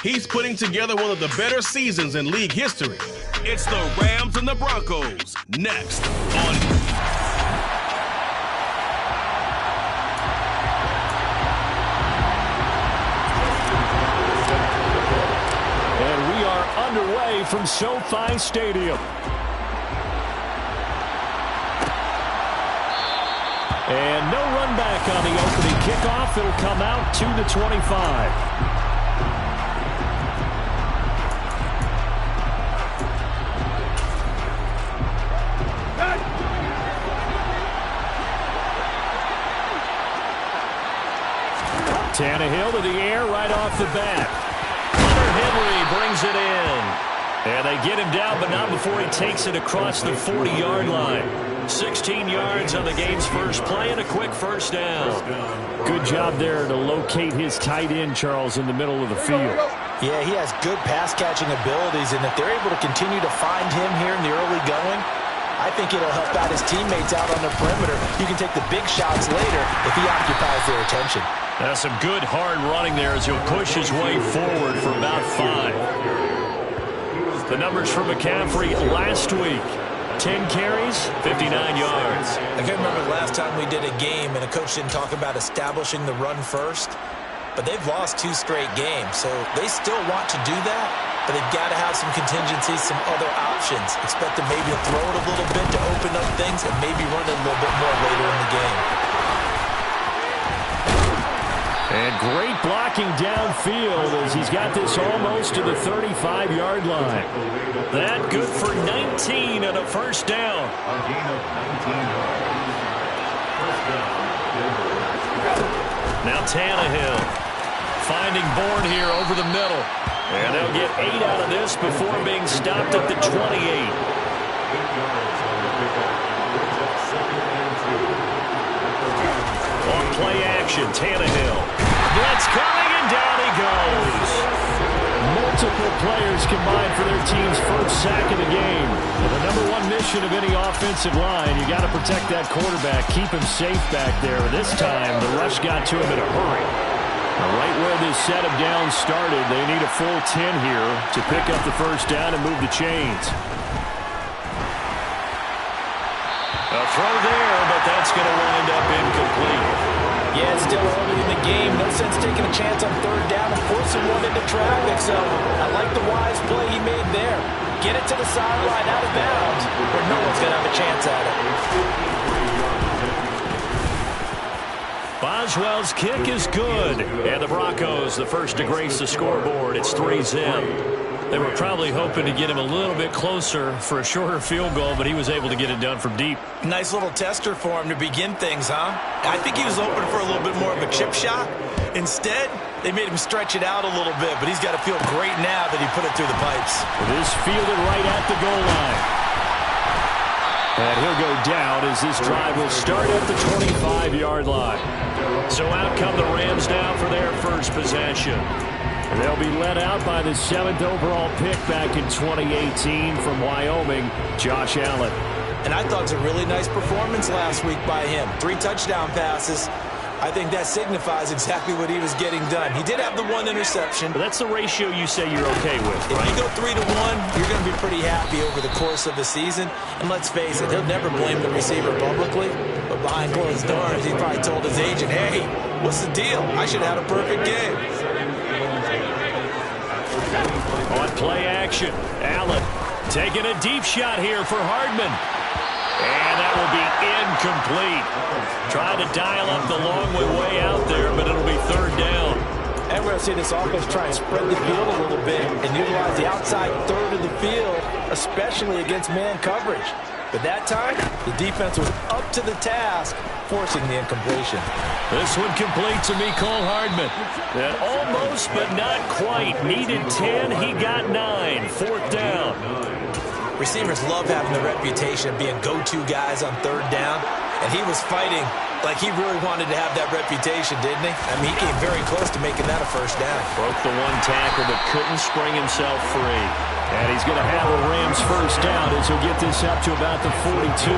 He's putting together one of the better seasons in league history. It's the Rams and the Broncos, next on... And we are underway from SoFi Stadium. And no run back on the opening kickoff. It'll come out to the 25. Tannehill to the air right off the bat. Hunter Henry brings it in. And they get him down, but not before he takes it across the 40-yard line. 16 yards on the game's first play and a quick first down. Good job there to locate his tight end, Charles, in the middle of the field. Yeah, he has good pass-catching abilities, and if they're able to continue to find him here in the early going, I think it'll help out his teammates out on the perimeter. You can take the big shots later if he occupies their attention. That's some good hard running there as he'll push his way forward for about 5. The numbers for McCaffrey last week. 10 carries, 59 yards. I can't remember the last time we did a game and a coach didn't talk about establishing the run first. But they've lost 2 straight games, so they still want to do that. But they've got to have some contingencies, some other options. Expect them maybe to throw it a little bit to open up things and maybe run it a little bit more later in the game. And great blocking downfield as he's got this almost to the 35-yard line. That good for 19 and a first down. Now Tannehill finding Bourne here over the middle. And they'll get 8 out of this before being stopped at the 28. On play action, Tannehill. Blitz coming, and down he goes. Multiple players combined for their team's first sack of the game. And the number one mission of any offensive line, you got to protect that quarterback, keep him safe back there. This time, the rush got to him in a hurry. Right where this set of downs started, they need a full 10 here to pick up the first down and move the chains. A throw there, but that's going to wind up incomplete. Yeah, it's still early in the game. No sense taking a chance on third down and forcing one into traffic. So I like the wise play he made there. Get it to the sideline out of bounds where no one's going to have a chance at it. Boswell's kick is good. And the Broncos, the first to grace the scoreboard. It's 3-zip. They were probably hoping to get him a little bit closer for a shorter field goal, but he was able to get it done from deep. Nice little tester for him to begin things, huh? I think he was hoping for a little bit more of a chip shot. Instead, they made him stretch it out a little bit, but he's got to feel great now that he put it through the pipes. It is fielded right at the goal line. And he'll go down as this drive will start at the 25-yard line. So out come the Rams now for their first possession. And they'll be led out by the 7th overall pick back in 2018 from Wyoming, Josh Allen. And I thought it was a really nice performance last week by him. 3 touchdown passes. I think that signifies exactly what he was getting done. He did have the 1 interception. But that's the ratio you say you're okay with, right? If you go 3-1, you're going to be pretty happy over the course of the season. And let's face it, he'll never blame the receiver publicly. But behind closed doors, he probably told his agent, hey, what's the deal? I should have had a perfect game. On play action, Allen taking a deep shot here for Hardman. And that will be incomplete. Trying to dial up the long way out there, but it'll be third down. And we're going to see this offense try and spread the field a little bit and utilize the outside third of the field, especially against man coverage. But that time, the defense was up to the task, forcing the incompletion. This one complete to Mecole Hardman. And almost, but not quite. Needed 10, he got 9. Fourth down. Receivers love having the reputation of being go-to guys on third down, and he was fighting like he really wanted to have that reputation, didn't he? I mean, he came very close to making that a first down. Broke the 1 tackle, but couldn't spring himself free. And he's going to have a Rams first down as he'll get this up to about the 42.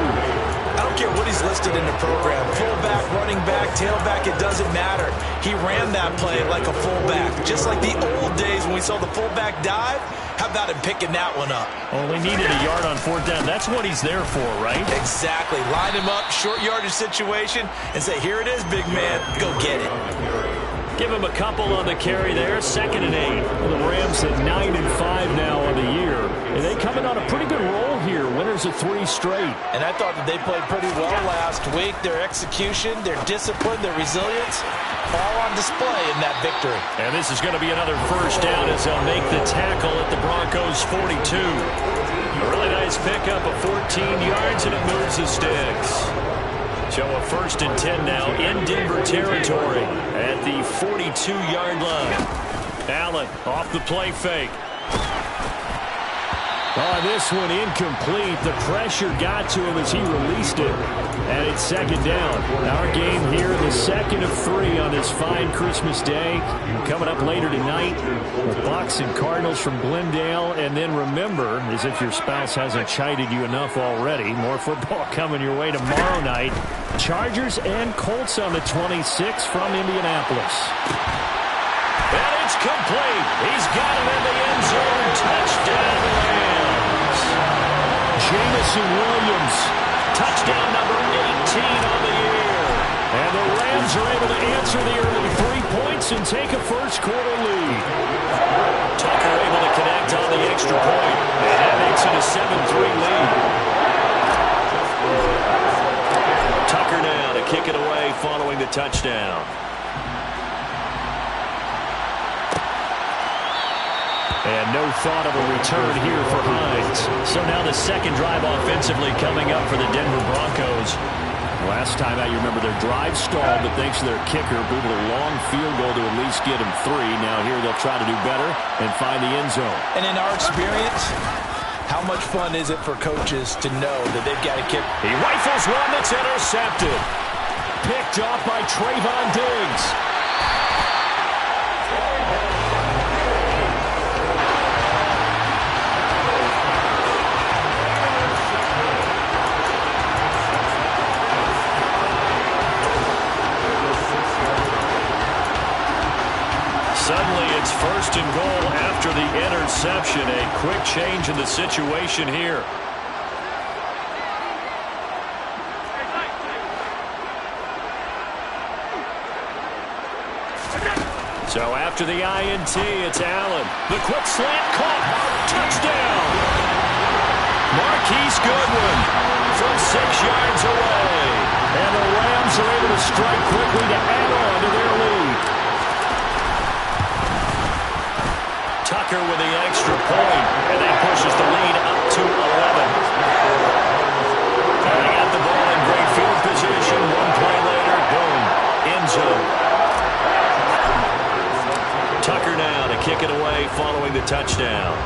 I don't care what he's listed in the program. Fullback, running back, tailback, it doesn't matter. He ran that play like a fullback, just like the old days when we saw the fullback dive. How about him picking that one up? Only needed a yard on fourth down. That's what he's there for, right? Exactly. Line him up, short yardage situation, and say, here it is, big man. Go get it. Give him a couple on the carry there. 2nd and 8. Well, the Rams at 9-5 now on the year. And they coming on a pretty good roll here. Winners of 3 straight. And I thought that they played pretty well last week. Their execution, their discipline, their resilience, all on display in that victory. And this is going to be another first down as they'll make the tackle at the Broncos' 42. A really nice pickup of 14 yards, and it moves the sticks. So a 1st and 10 now in Denver territory at the 42-yard line. Allen off the play fake. Oh, this one incomplete. The pressure got to him as he released it. And it's 2nd down. Our game here, the 2nd of 3 on this fine Christmas day. Coming up later tonight, the Bucs and Cardinals from Glendale. And then remember, as if your spouse hasn't chided you enough already, more football coming your way tomorrow night. Chargers and Colts on the 26th from Indianapolis. And it's complete. He's got it in the end zone. Touchdown, Rams. Jameson Williams. Touchdown number 18 on the year. And the Rams are able to answer the early 3 points and take a first-quarter lead. Tucker able to connect on the extra point. And that makes it a 7-3 lead. Tucker now to kick it away following the touchdown. And no thought of a return here for Hines. So now the 2nd drive offensively coming up for the Denver Broncos. Last time out, you remember their drive stalled, but thanks to their kicker, booted a long field goal to at least get him 3. Now here they'll try to do better and find the end zone. And in our experience, how much fun is it for coaches to know that they've got to kick? He rifles one that's intercepted. Picked off by Trayvon Diggs. Suddenly it's 1st and goal after the interception. A quick change in the situation here. So after the INT, it's Allen. The quick slant caught. Touchdown. Marquise Goodwin from 6 yards away. And the Rams are able to strike quickly to add on to their lead. Tucker with the extra point, and that pushes the lead up to 11. And they got the ball in great field position. 1 play later, boom, end zone. Tucker now to kick it away following the touchdown.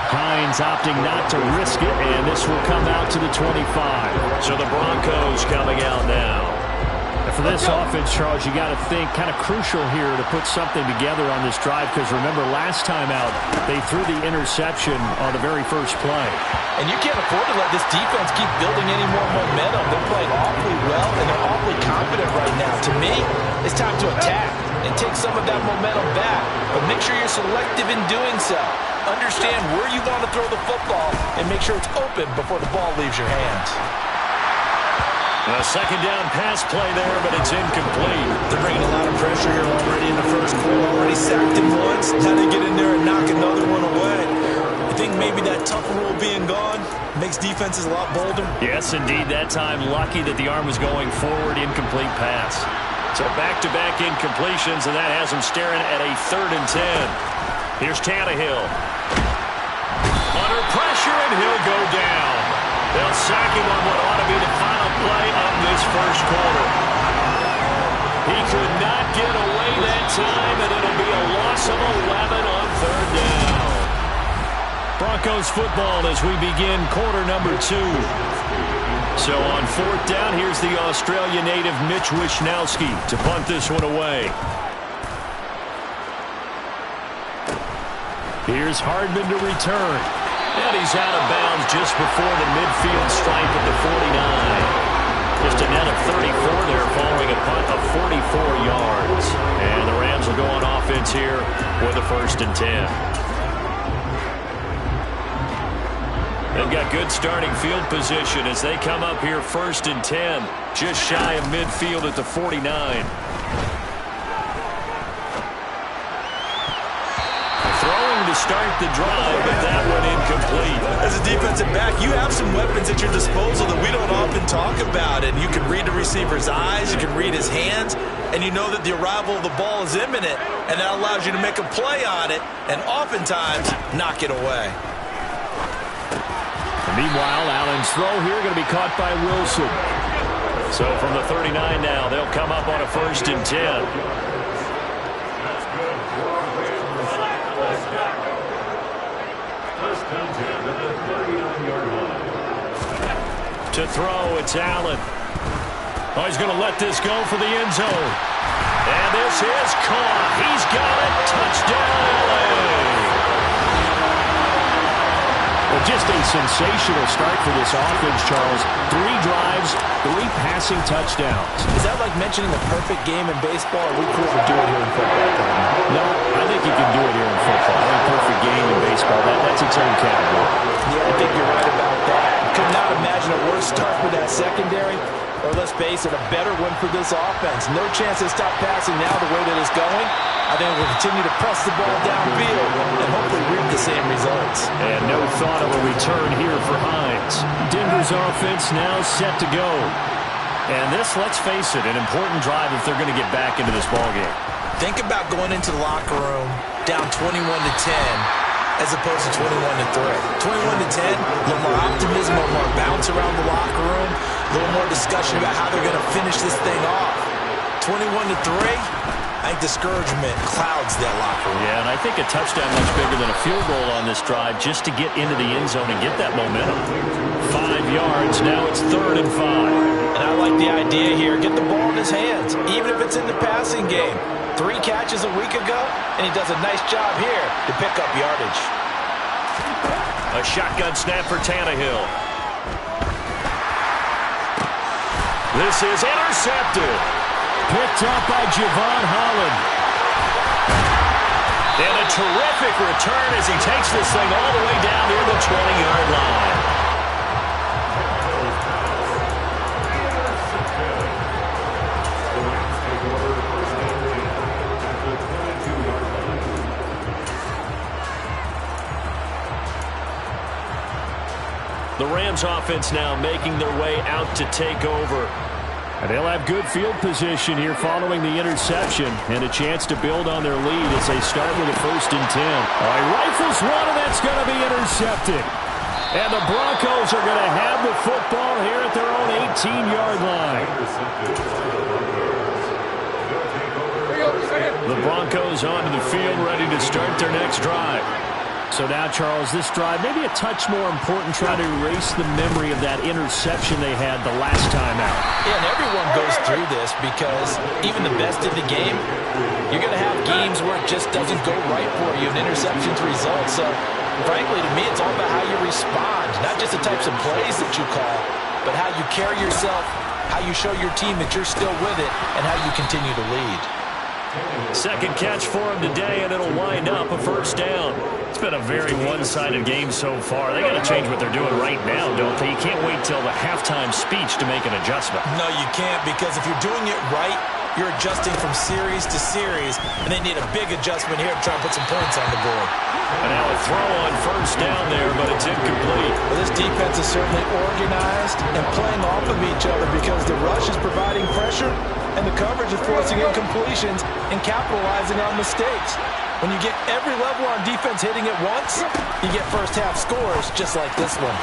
Hines opting not to risk it, and this will come out to the 25. So the Broncos coming out now. For this offense, Charles, you got to think kind of crucial here to put something together on this drive, because remember last time out they threw the interception on the very first play. And you can't afford to let this defense keep building any more momentum. They're playing awfully well, and they're awfully confident right now. To me, it's time to attack and take some of that momentum back, but make sure you're selective in doing so. Understand where you want to throw the football and make sure it's open before the ball leaves your hands. A 2nd down pass play there, but it's incomplete. They're bringing a lot of pressure here already in the first quarter. Already sacked him once. Now they get in there and knock another one away. I think maybe that tough rule being gone makes defenses a lot bolder. Yes, indeed. That time, lucky that the arm was going forward. Incomplete pass. So back-to-back incompletions, and that has them staring at a 3rd and 10. Here's Tannehill. Under pressure, and he'll go down. They'll sack him on what ought to be the final play of this first quarter. He could not get away that time, and it'll be a loss of 11 on 3rd down. Broncos football as we begin quarter number 2. So on 4th down, here's the Australia native Mitch Wishnowsky to punt this one away. Here's Hardman to return. And he's out of bounds just before the midfield stripe at the 49. Just a net of 34 there following a punt of 44 offense here with a 1st and 10. They've got good starting field position as they come up here 1st and 10, just shy of midfield at the 49. Throwing to start the drive, but that one incomplete. As a defensive back, you have some weapons at your disposal that we don't often talk about, and you can read the receiver's eyes, you can read his hands, and you know that the arrival of the ball is imminent, and that allows you to make a play on it, and oftentimes knock it away. Meanwhile, Allen's throw here going to be caught by Wilson. So from the 39 now, they'll come up on a 1st and 10. To throw, it's Allen. Oh, he's going to let this go for the end zone. And this is caught. He's got it. Touchdown, LA. Well, just a sensational start for this offense, Charles. 3 drives, 3 passing touchdowns. Is that like mentioning the perfect game in baseball, or we could ever do it here in football? No, I think you can do it here in football. I think perfect game in baseball, that's its own category. Yeah, I think you're right about that. Could not imagine a worse start for that secondary, or let's face it, a better one for this offense. No chance to stop passing now the way that it's going. I think we'll continue to press the ball downfield and hopefully reap the same results. And no thought of a return here for Hines. Denver's offense now set to go. And this, let's face it, an important drive if they're going to get back into this ballgame. Think about going into the locker room down 21-10 as opposed to 21-3. 21-10, a little more optimism, a little more bounce around the locker room, a little more discussion about how they're going to finish this thing off. 21-3. I think discouragement clouds that locker room. Yeah, and I think a touchdown much bigger than a field goal on this drive just to get into the end zone and get that momentum. 5 yards, now it's 3rd and 5. And I like the idea here. Get the ball in his hands, even if it's in the passing game. 3 catches a week ago, and he does a nice job here to pick up yardage. A shotgun snap for Tannehill. This is intercepted. Picked up by Javon Holland. And a terrific return as he takes this thing all the way down near the 20-yard line. The Rams offense now making their way out to take over. And they'll have good field position here following the interception and a chance to build on their lead as they start with a 1st and 10. All right, rifles one, and that's going to be intercepted. And the Broncos are going to have the football here at their own 18-yard line. The Broncos onto the field ready to start their next drive. So now, Charles, this drive maybe a touch more important, trying to erase the memory of that interception they had the last time out. Yeah, and everyone goes through this because even the best in the game, you're going to have games where it just doesn't go right for you, and interceptions result. So, frankly, to me, it's all about how you respond, not just the types of plays that you call, but how you carry yourself, how you show your team that you're still with it, and how you continue to lead. Second catch for him today, and it'll wind up a 1st down. It's been a very one-sided game so far. They got to change what they're doing right now, don't they? You can't wait till the halftime speech to make an adjustment. No, you can't, because if you're doing it right, you're adjusting from series to series, and they need a big adjustment here to try and put some points on the board. And now a throw on 1st down there, but it's incomplete. Well, this defense is certainly organized and playing off of each other because the rush is providing pressure and the coverage is forcing incompletions and capitalizing on mistakes. When you get every level on defense hitting at once, you get first-half scores just like this one.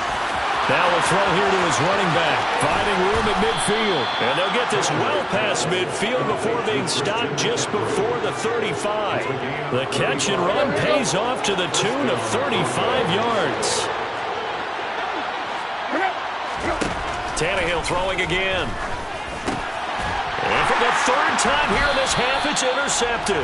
Now a throw here to his running back, finding room at midfield. And they'll get this well past midfield before being stopped just before the 35. The catch and run pays off to the tune of 35 yards. Tannehill throwing again. And for the 3rd time here in this half, it's intercepted.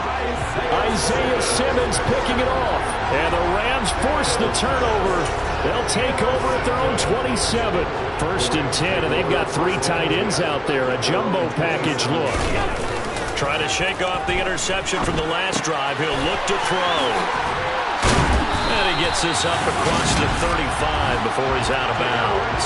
Isaiah Simmons picking it off. And the Rams force the turnover. They'll take over at their own 27. 1st and 10, and they've got 3 tight ends out there. A jumbo package look. Trying to shake off the interception from the last drive. He'll look to throw. And he gets this up across the 35 before he's out of bounds.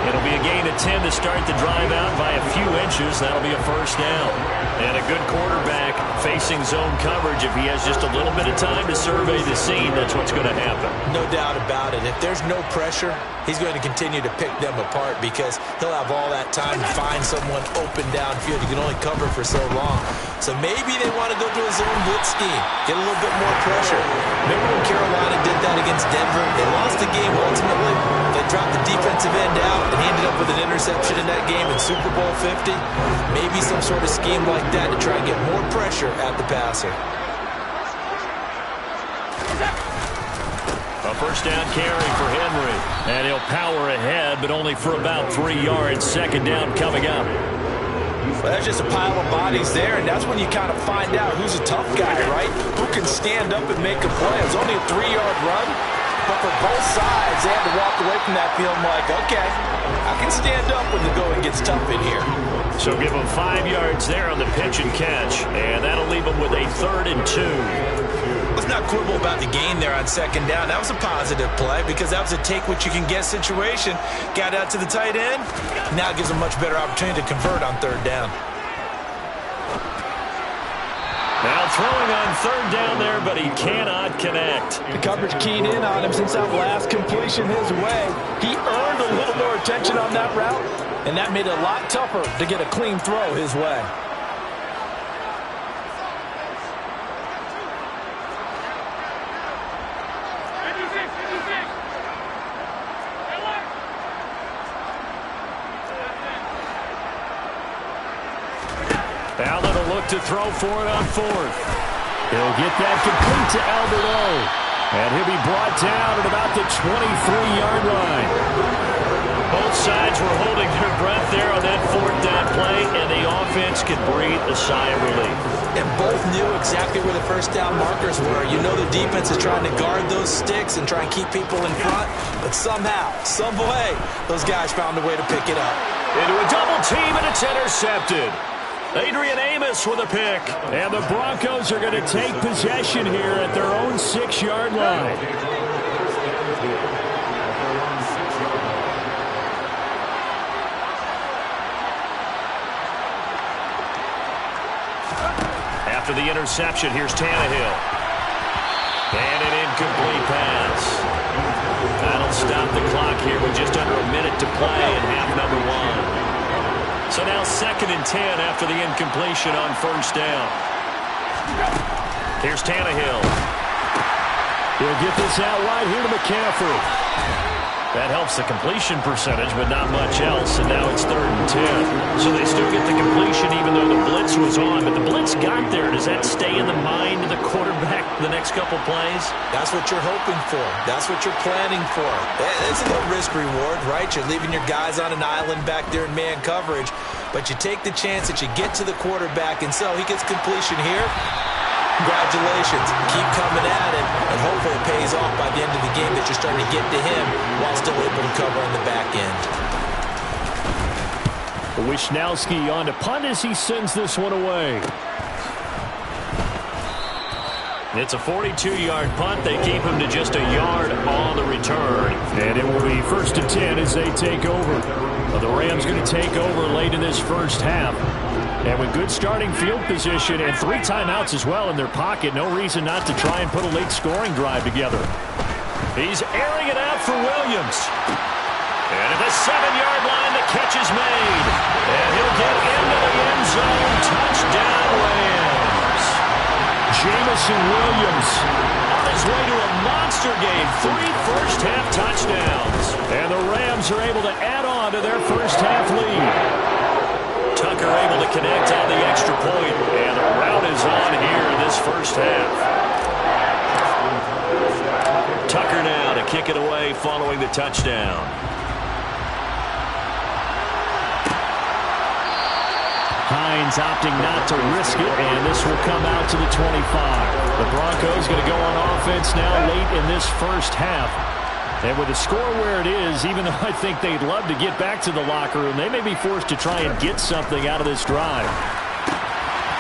It'll be a gain of 10 to start the drive out by a few inches. That'll be a first down. And a good quarterback facing zone coverage. If he has just a little bit of time to survey the scene, that's what's going to happen. No doubt about it. If there's no pressure, he's going to continue to pick them apart because he'll have all that time to find someone open downfield. You can only cover for so long. So maybe they want to go to a zone blitz scheme, get a little bit more pressure. Remember when Carolina did that against Denver? They lost the game ultimately. They dropped the defensive end out, and he ended up with an interception in that game in Super Bowl 50. Maybe some sort of scheme like that to try and get more pressure at the passer. A first down carry for Henry. And he'll power ahead, but only for about 3 yards. Second down coming up. Well, there's just a pile of bodies there, and that's when you kind of find out who's a tough guy, right? Who can stand up and make a play. It was only a 3-yard run, but for both sides, they had to walk away from that feeling like, okay, I can stand up when the going gets tough in here. So give him 5 yards there on the pitch and catch, and that'll leave him with a 3rd and 2. Let's not quibble about the gain there on second down. That was a positive play because that was a take-what-you-can-get situation. Got out to the tight end. Now gives him a much better opportunity to convert on third down. Now throwing on third down there, but he cannot connect. The coverage keyed in on him since that last completion his way. He earned a little more attention on that route, and that made it a lot tougher to get a clean throw his way. Allen will look to throw for it on 4th. He'll get that complete to Albert O. And he'll be brought down at about the 23-yard line. Both sides were holding their breath there on that 4th down play, and the offense could breathe a sigh of relief. And both knew exactly where the first down markers were. You know the defense is trying to guard those sticks and try and keep people in front, but somehow, some way, those guys found a way to pick it up. Into a double team, and it's intercepted. Adrian Amos with a pick. And the Broncos are going to take possession here at their own 6-yard line. After the interception, here's Tannehill. And an incomplete pass. That'll stop the clock here with just under a minute to play in half number 1. So now 2nd and 10 after the incompletion on first down. Here's Tannehill. He'll get this out wide here to McCaffrey. That helps the completion percentage, but not much else. And now it's 3rd and 10. So they still get the completion even though the blitz was on. But the blitz got there. Does that stay in the mind of the quarterback the next couple plays? That's what you're hoping for. That's what you're planning for. It's a little risk reward, right? You're leaving your guys on an island back there in man coverage. But you take the chance that you get to the quarterback. And so he gets completion here. Congratulations. Keep coming at it, and hopefully it pays off by the end of the game that you're starting to get to him while still able to cover on the back end. Wishnowski on to punt as he sends this one away. It's a 42-yard punt. They keep him to just a yard on the return. And it will be 1st and 10 as they take over. The Rams going to take over late in this first half. And with good starting field position and 3 timeouts as well in their pocket, no reason not to try and put a late scoring drive together. He's airing it out for Williams. And at the 7-yard line, the catch is made. And he'll get into the end zone. Touchdown, Rams. Jamison Williams on his way to a monster game. 3 first-half touchdowns. And the Rams are able to add on to their first-half lead. Tucker able to connect on the extra point, and the route is on here in this first half. Tucker now to kick it away following the touchdown. Hines opting not to risk it, and this will come out to the 25. The Broncos going to go on offense now late in this first half. And with the score where it is, even though I think they'd love to get back to the locker room, they may be forced to try and get something out of this drive.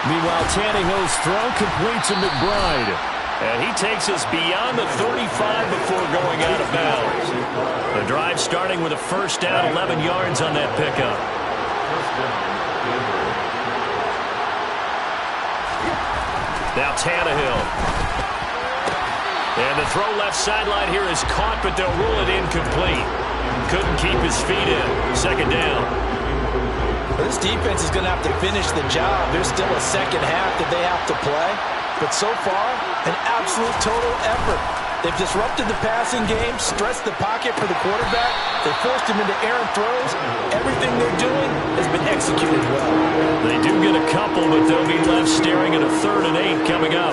Meanwhile, Tannehill's throw complete to McBride. And he takes us beyond the 35 before going out of bounds. The drive starting with a first down, 11 yards on that pickup. Now Tannehill. And the throw left sideline here is caught, but they'll rule it incomplete. Couldn't keep his feet in. Second down. This defense is going to have to finish the job. There's still a second half that they have to play. But so far, an absolute total effort. They've disrupted the passing game, stressed the pocket for the quarterback. They forced him into errant throws. Everything they're doing has been executed well. They do get a couple, but they'll be left staring at a 3rd and 8 coming up.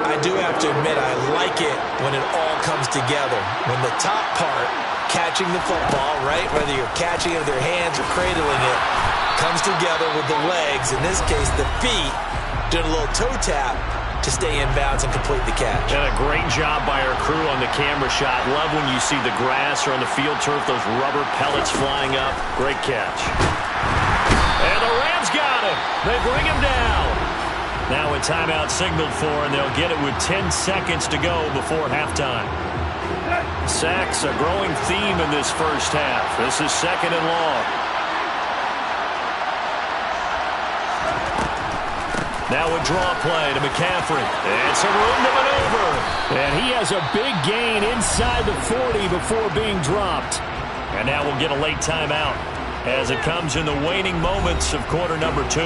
I do have to admit, I like it when it all comes together. When the top part, catching the football, right, whether you're catching it with your hands or cradling it, comes together with the legs, in this case the feet, doing a little toe tap to stay in bounds and complete the catch. And a great job by our crew on the camera shot. Love when you see the grass or on the field turf, those rubber pellets flying up. Great catch. And the Rams got him. They bring him down. Now a timeout signaled for, and they'll get it with 10 seconds to go before halftime. Sacks, a growing theme in this first half. This is 2nd and long. Now a draw play to McCaffrey. It's a room to maneuver. And he has a big gain inside the 40 before being dropped. And now we'll get a late timeout as it comes in the waning moments of quarter number 2.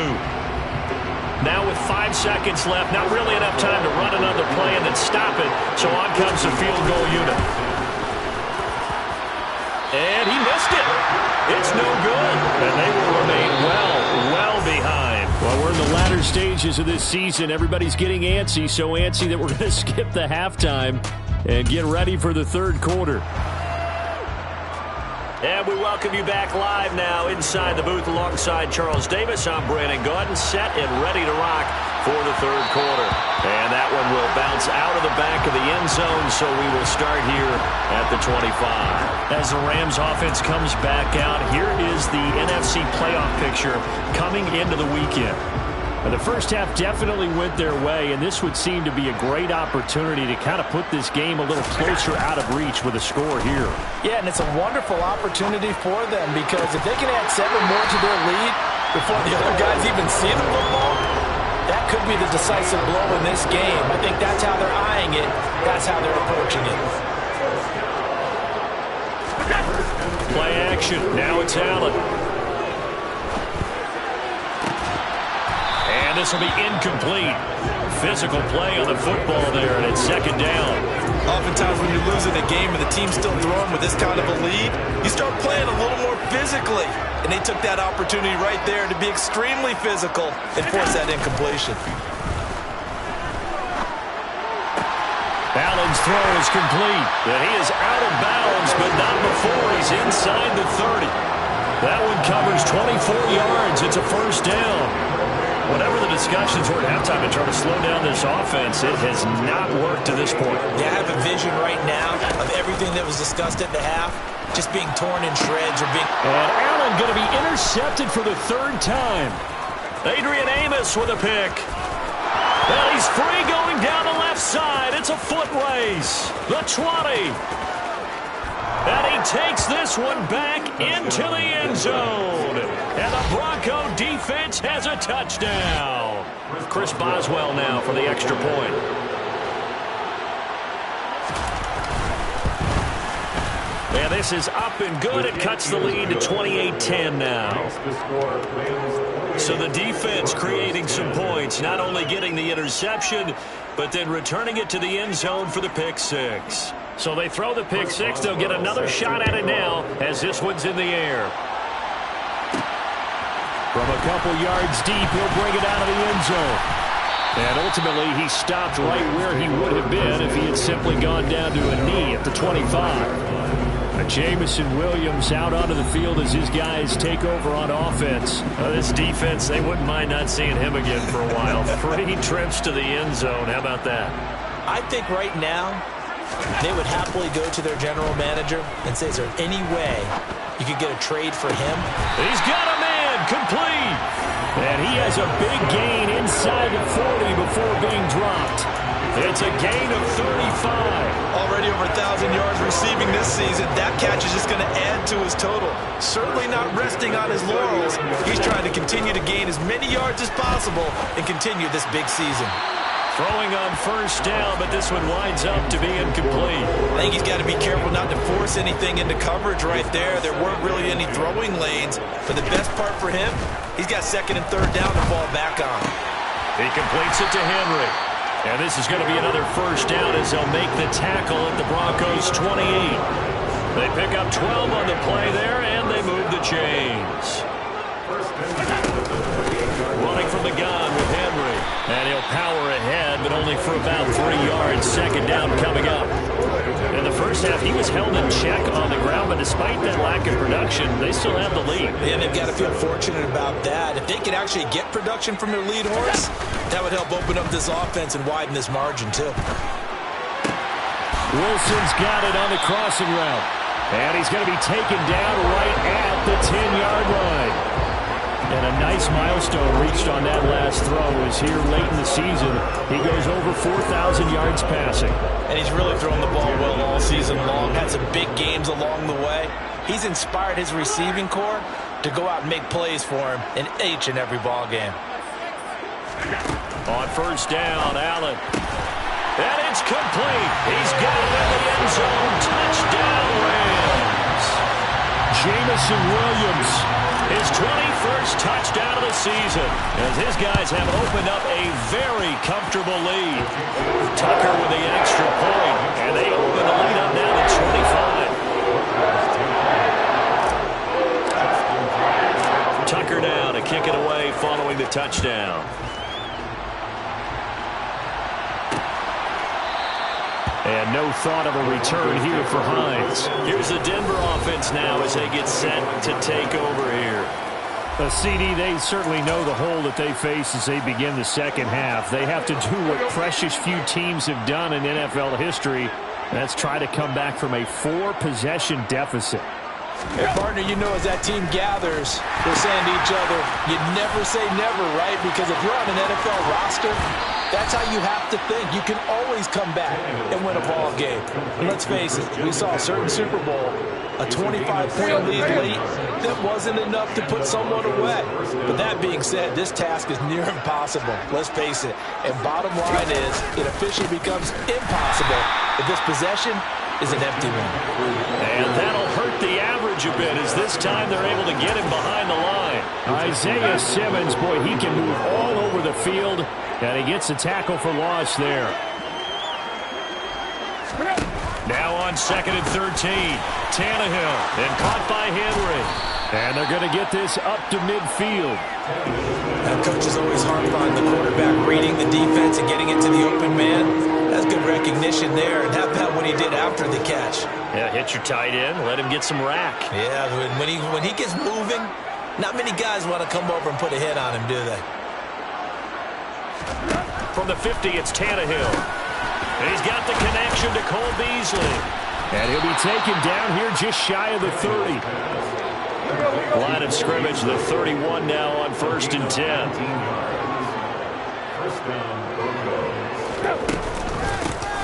Now with 5 seconds left, not really enough time to run another play and then stop it. So on comes the field goal unit. And he missed it. It's no good. And they will remain well behind. Well, we're in the latter stages of this season. Everybody's getting antsy, so antsy that we're going to skip the halftime and get ready for the 3rd quarter. And we welcome you back live now inside the booth alongside Charles Davis. I'm Brandon Gaudin, set and ready to rock for the 3rd quarter. And that one will bounce out of the back of the end zone, so we will start here at the 25. As the Rams offense comes back out, here is the NFC playoff picture coming into the weekend. And the first half definitely went their way, and this would seem to be a great opportunity to kind of put this game a little closer out of reach with a score here. Yeah, and it's a wonderful opportunity for them, because if they can add 7 more to their lead before the other guys even see the football, that could be the decisive blow in this game. I think that's how they're eyeing it. That's how they're approaching it. Play action. Now it's Allen. And this will be incomplete. Physical play on the football there, and it's 2nd down. Oftentimes when you're losing a game and the team's still throwing with this kind of a lead, you start playing a little more physically. And they took that opportunity right there to be extremely physical and force that incompletion. Allen's throw is complete. And he is out of bounds, but not before he's inside the 30. That one covers 24 yards. It's a first down. Whatever the discussions were at halftime to try to slow down this offense, it has not worked to this point. Yeah, I have a vision right now of everything that was discussed at the half just being torn in shreds or being... And Allen going to be intercepted for the 3rd time. Adrian Amos with a pick. And he's free going down the left side. It's a foot race. The 20. And he takes this one back into the end zone. And the Bronco defense has a touchdown. Chris Boswell now for the extra point. And this is up and good. It cuts the lead to 28-10 now. So the defense creating some points, not only getting the interception, but then returning it to the end zone for the pick 6. So they throw the pick 6. They'll get another shot at it now as this one's in the air. From a couple yards deep, he'll bring it out of the end zone. And ultimately, he stopped right where he would have been if he had simply gone down to a knee at the 25. Jamison Williams out onto the field as his guys take over on offense. This defense, they wouldn't mind not seeing him again for a while. 3 trips to the end zone. How about that? I think right now they would happily go to their general manager and say, is there any way you could get a trade for him? He's got a man complete. And he has a big gain inside the 40 before being dropped. It's a gain of 35. Already over 1,000 yards receiving this season. That catch is just going to add to his total. Certainly not resting on his laurels. He's trying to continue to gain as many yards as possible and continue this big season. Throwing on first down, but this one winds up to be incomplete. I think he's got to be careful not to force anything into coverage right there. There weren't really any throwing lanes. But the best part for him, he's got second and third down to fall back on. He completes it to Henry. And this is going to be another first down as they'll make the tackle at the Broncos' 28. They pick up 12 on the play there, and they move the chains. Running from the gun with Henry. And he'll power ahead, but only for about 3 yards. Second down coming up. In the first half, he was held in check on the ground, but despite that lack of production, they still have the lead. And they've got to feel fortunate about that. If they could actually get production from their lead horse, that would help open up this offense and widen this margin, too. Wilson's got it on the crossing route. And he's going to be taken down right at the 10-yard line. And a nice milestone reached on that last throw is here late in the season. He goes over 4,000 yards passing. And he's really thrown the ball well all season long. Had some big games along the way. He's inspired his receiving corps to go out and make plays for him in each and every ball game. On first down, Allen. And it's complete. He's got it in the end zone. Touchdown, Rams. Jameson Williams, his 21st touchdown of the season, as his guys have opened up a very comfortable lead. Tucker with the extra point, and they open the lead up now to 25. Tucker now to kick it away following the touchdown. And no thought of a return here for Hines. Here's the Denver offense now as they get set to take over here. A CD, they certainly know the hole that they face as they begin the second half. They have to do what precious few teams have done in NFL history. That's try to come back from a 4-possession deficit. Hey, partner, you know as that team gathers, they're saying to each other, you never say never, right? Because if you're on an NFL roster, that's how you have to think. You can always come back and win a ball game. And let's face it, we saw a certain Super Bowl, a 25-point lead late that wasn't enough to put someone away. But that being said, this task is near impossible. Let's face it. And bottom line is, it officially becomes impossible if this possession is an empty one. And that'll hurt the average a bit as this time they're able to get him behind the line. Isaiah Simmons, boy, he can move all over the field, and he gets a tackle for loss there. Now on second and 13, Tannehill, and caught by Henry. And they're going to get this up to midfield. That coach is always harped on the quarterback reading the defense and getting it to the open man. That's good recognition there. And how about what he did after the catch? Yeah, hit your tight end, let him get some rack. Yeah, when he gets moving, not many guys want to come over and put a hit on him, do they? From the 50, it's Tannehill. And he's got the connection to Cole Beasley. And he'll be taken down here just shy of the 30. Line of scrimmage, the 31 now on 1st and 10.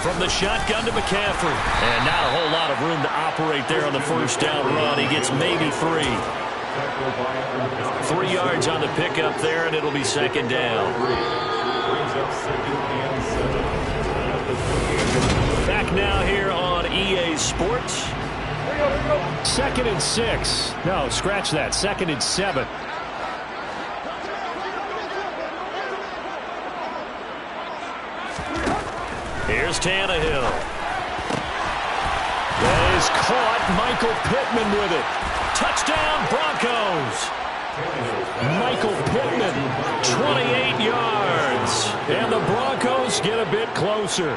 From the shotgun to McCaffrey. And not a whole lot of room to operate there on the first down run. He gets maybe 3. 3 yards on the pickup there, and it'll be second down. Back now here on EA Sports. 2nd and 6. No, scratch that. 2nd and 7. Here's Tannehill. That is caught. Michael Pittman with it. Touchdown, Broncos. Michael Pittman, 28 yards. And the Broncos get a bit closer.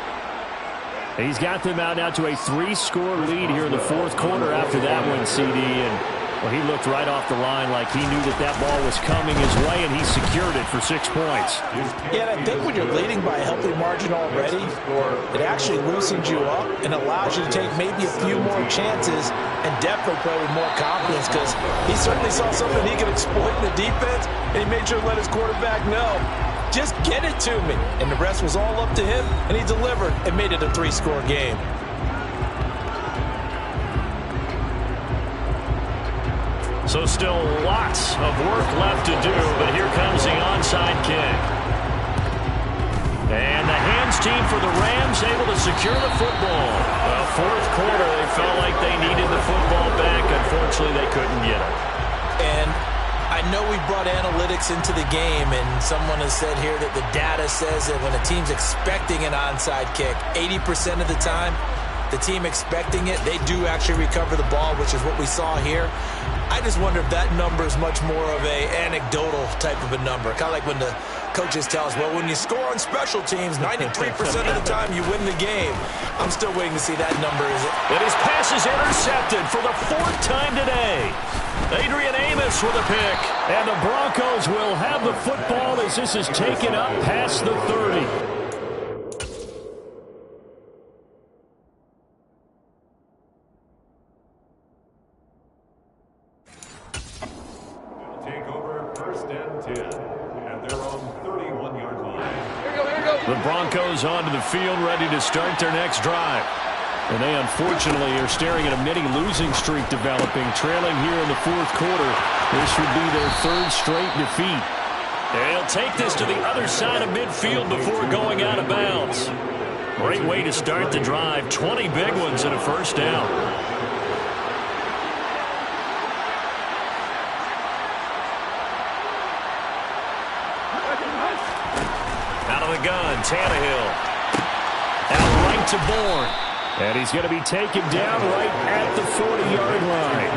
He's got them out now to a 3-score lead here in the 4th quarter after that one, CD. And Well, he looked right off the line like he knew that ball was coming his way, and he secured it for 6 points. Yeah, and I think when you're leading by a healthy margin already, it actually loosens you up and allows you to take maybe a few more chances and definitely play with more confidence, because he certainly saw something he could exploit in the defense, and he made sure to let his quarterback know, just get it to me. And the rest was all up to him, and he delivered and made it a 3-score game. So still lots of work left to do, but here comes the onside kick. And the hands team for the Rams able to secure the football. Well, fourth quarter, they felt like they needed the football back. Unfortunately, they couldn't get it. And I know we brought analytics into the game, and someone has said here that the data says that when a team's expecting an onside kick, 80% of the time, the team expecting it, they do actually recover the ball, which is what we saw here. I just wonder if that number is much more of a anecdotal type of a number. Kind of like when the coaches tell us, well, when you score on special teams, 93% of the time you win the game. I'm still waiting to see that number. And his pass is intercepted for the 4th time today. Adrian Amos with a pick. And the Broncos will have the football as this is taken up past the 30. The Broncos onto the field, ready to start their next drive. And they unfortunately are staring at a mini losing streak developing, trailing here in the 4th quarter. This would be their 3rd straight defeat. They'll take this to the other side of midfield before going out of bounds. Great way to start the drive. 20 big ones and a first down. Gun, Tannehill. Out right to Bourne. And he's going to be taken down right at the 40-yard line.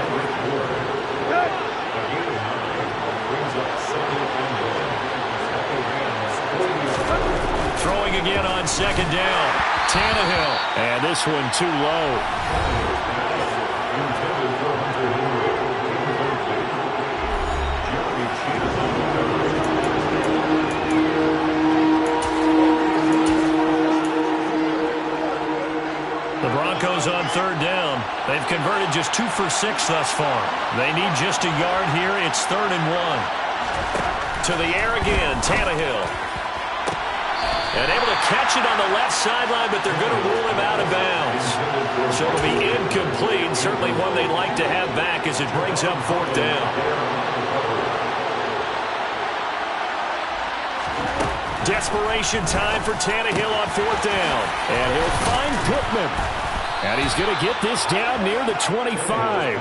Throwing again on 2nd down. Tannehill. And this one too low. Broncos on 3rd down. They've converted just 2 for 6 thus far. They need just a yard here. It's 3rd and 1. To the air again, Tannehill. And able to catch it on the left sideline, but they're going to rule him out of bounds. So it'll be incomplete. Certainly one they'd like to have back as it brings up 4th down. Desperation time for Tannehill on 4th down. And he'll find Pittman. And he's going to get this down near the 25.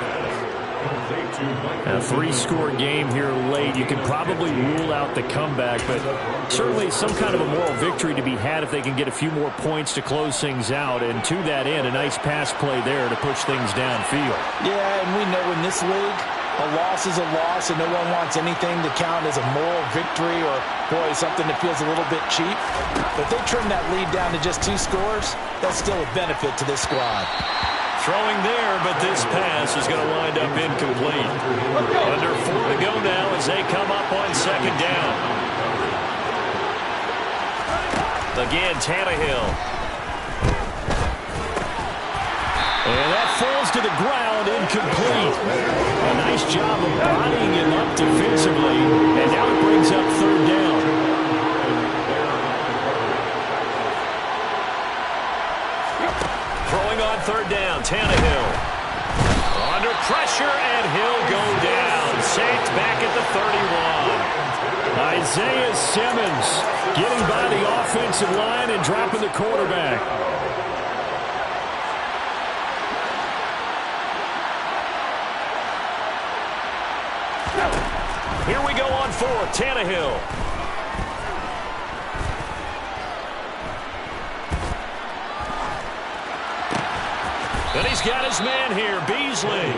A 3-score game here late. You can probably rule out the comeback, but certainly some kind of a moral victory to be had if they can get a few more points to close things out. And to that end, a nice pass play there to push things downfield. Yeah, and we know in this league, a loss is a loss, and no one wants anything to count as a moral victory or, boy, something that feels a little bit cheap. But if they trim that lead down to just 2 scores, that's still a benefit to this squad. Throwing there, but this pass is going to wind up incomplete. Under 4 to go now as they come up on 2nd down. Again, Tannehill. And that falls to the ground, incomplete. A nice job of bodying him up defensively, and now it brings up 3rd down. Throwing on 3rd down, Tannehill. Under pressure, and he'll go down. Saints back at the 31. Isaiah Simmons getting by the offensive line and dropping the quarterback. Here we go on 4th, Tannehill. And he's got his man here, Beasley.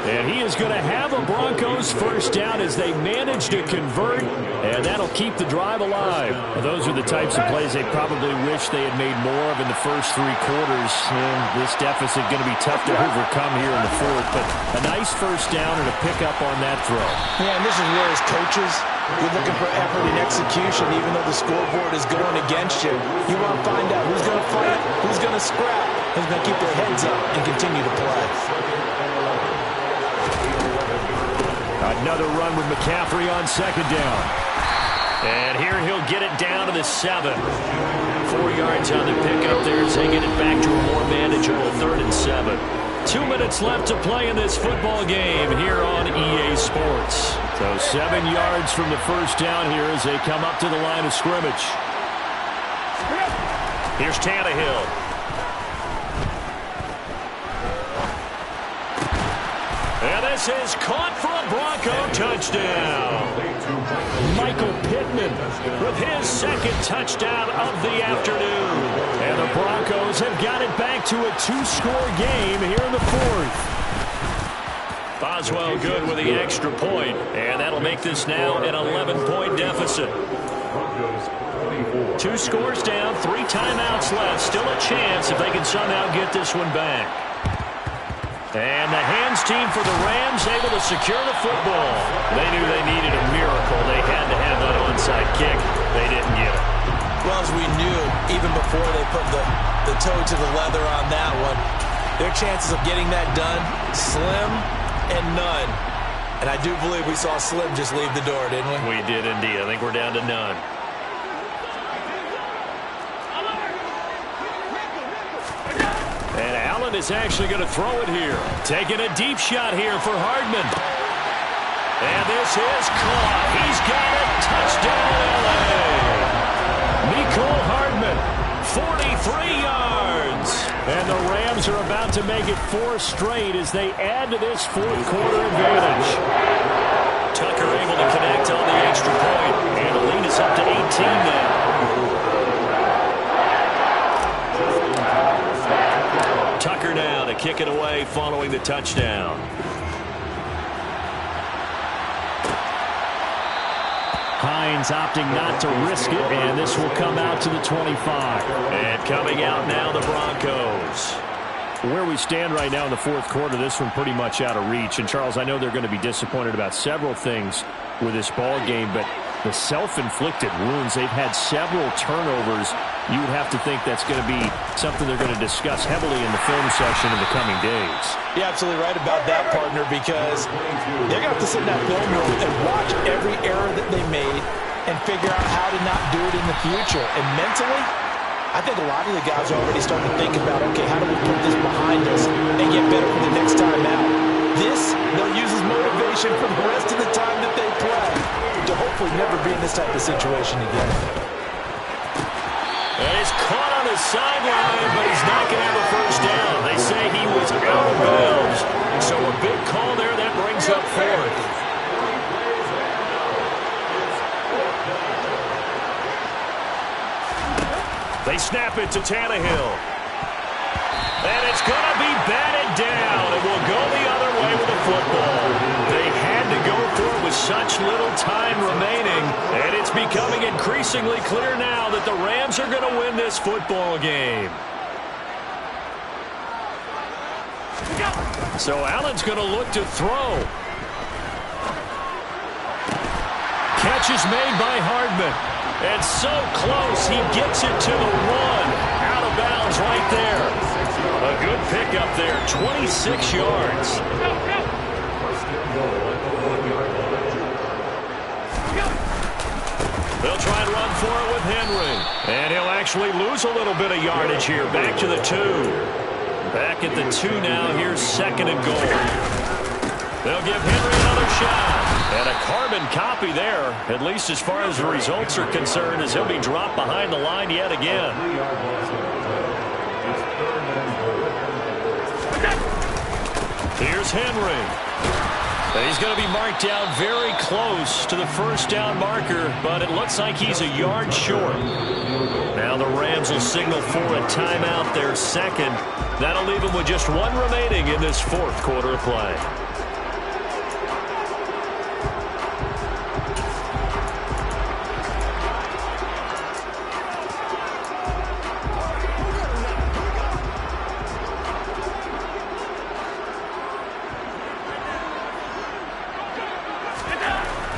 And he is going to have a Broncos first down as they manage to convert, and that'll keep the drive alive. Well, those are the types of plays they probably wish they had made more of in the first 3 quarters. And this deficit going to be tough to overcome here in the fourth, but a nice first down and a pickup on that throw. Yeah, and this is where as coaches, you're looking for effort and execution, even though the scoreboard is going against you. You want to find out who's going to fight, who's going to scrap, who's going to keep their heads up and continue to play. Another run with McCaffrey on second down. And here he'll get it down to the 7. 4 yards on the pickup there, taking it back to a more manageable 3rd and 7. 2 minutes left to play in this football game here on EA Sports. So 7 yards from the first down here as they come up to the line of scrimmage. Here's Tannehill. And this is caught for a Bronco touchdown. Michael Pittman with his 2nd touchdown of the afternoon. And the Broncos have got it back to a 2-score game here in the 4th. Boswell good with the extra point, and that'll make this now an 11-point deficit. 2 scores down, 3 timeouts left. Still a chance if they can somehow get this one back. And the hands team for the Rams able to secure the football. They knew they needed a miracle. They had to have that onside kick. They didn't get it. Well, as we knew, even before they put the toe to the leather on that one, their chances of getting that done, slim and none. And I do believe we saw Slim just leave the door, didn't we? We did indeed. I think we're down to none. And Allen is actually going to throw it here. Taking a deep shot here for Hardman. And this is caught. He's got it. Touchdown, L.A. Mecole Hardman, 43 yards. And the Rams are about to make it 4 straight as they add to this 4th quarter advantage. Tucker able to connect on the extra point. And the lead is up to 18 now. Tucker now to kick it away following the touchdown. Hines opting not to risk it, and this will come out to the 25. And coming out now, the Broncos. Where we stand right now in the 4th quarter, this one pretty much out of reach. And, Charles, I know they're going to be disappointed about several things with this ball game, but the self-inflicted wounds, they've had several turnovers. You would have to think that's going to be something they're going to discuss heavily in the film session in the coming days. You're absolutely right about that, partner, because they're going to have to sit in that film room and watch every error that they made and figure out how to not do it in the future. And mentally, I think a lot of the guys are already starting to think about, okay, how do we put this behind us and get better for the next time out? This, they'll use as motivation for the rest of the time that they play to hopefully never be in this type of situation again. And he's caught on his sideline, but he's not going to have a first down. They say he was out of bounds. So a big call there. That brings up 4th. They snap it to Tannehill. And it's going to be batted down. It will go the other way with the football. They had to go for it with such little time remaining. And it's becoming increasingly clear now that the Rams are going to win this football game. So Allen's going to look to throw. Catch is made by Hardman. And so close, he gets it to the 1. Out of bounds right there. A good pickup there, 26 yards. They'll try and run for it with Henry. And he'll actually lose a little bit of yardage here. Back to the 2. Back at the 2 now. Here's 2nd and goal. They'll give Henry another shot. And a carbon copy there, at least as far as the results are concerned, as he'll be dropped behind the line yet again. Here's Henry. And he's going to be marked down very close to the first down marker, but it looks like he's a yard short. Now the Rams will signal for a timeout, their 2nd. That'll leave them with just 1 remaining in this 4th quarter of play.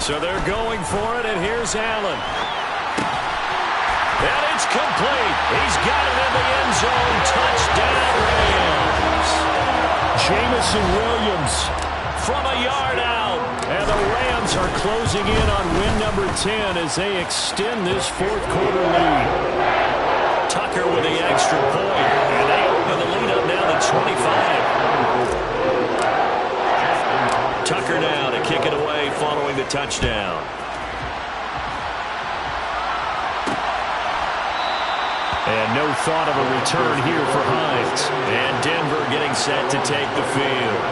So they're going for it, and here's Allen. And it's complete. He's got it in the end zone. Touchdown, Rams. Jameson Williams from a yard out. And the Rams are closing in on win number 10 as they extend this fourth quarter lead. Tucker with the extra point. And they open the lead up now to 25. Tucker now to kick it away following the touchdown. And no thought of a return here for Hines. And Denver getting set to take the field.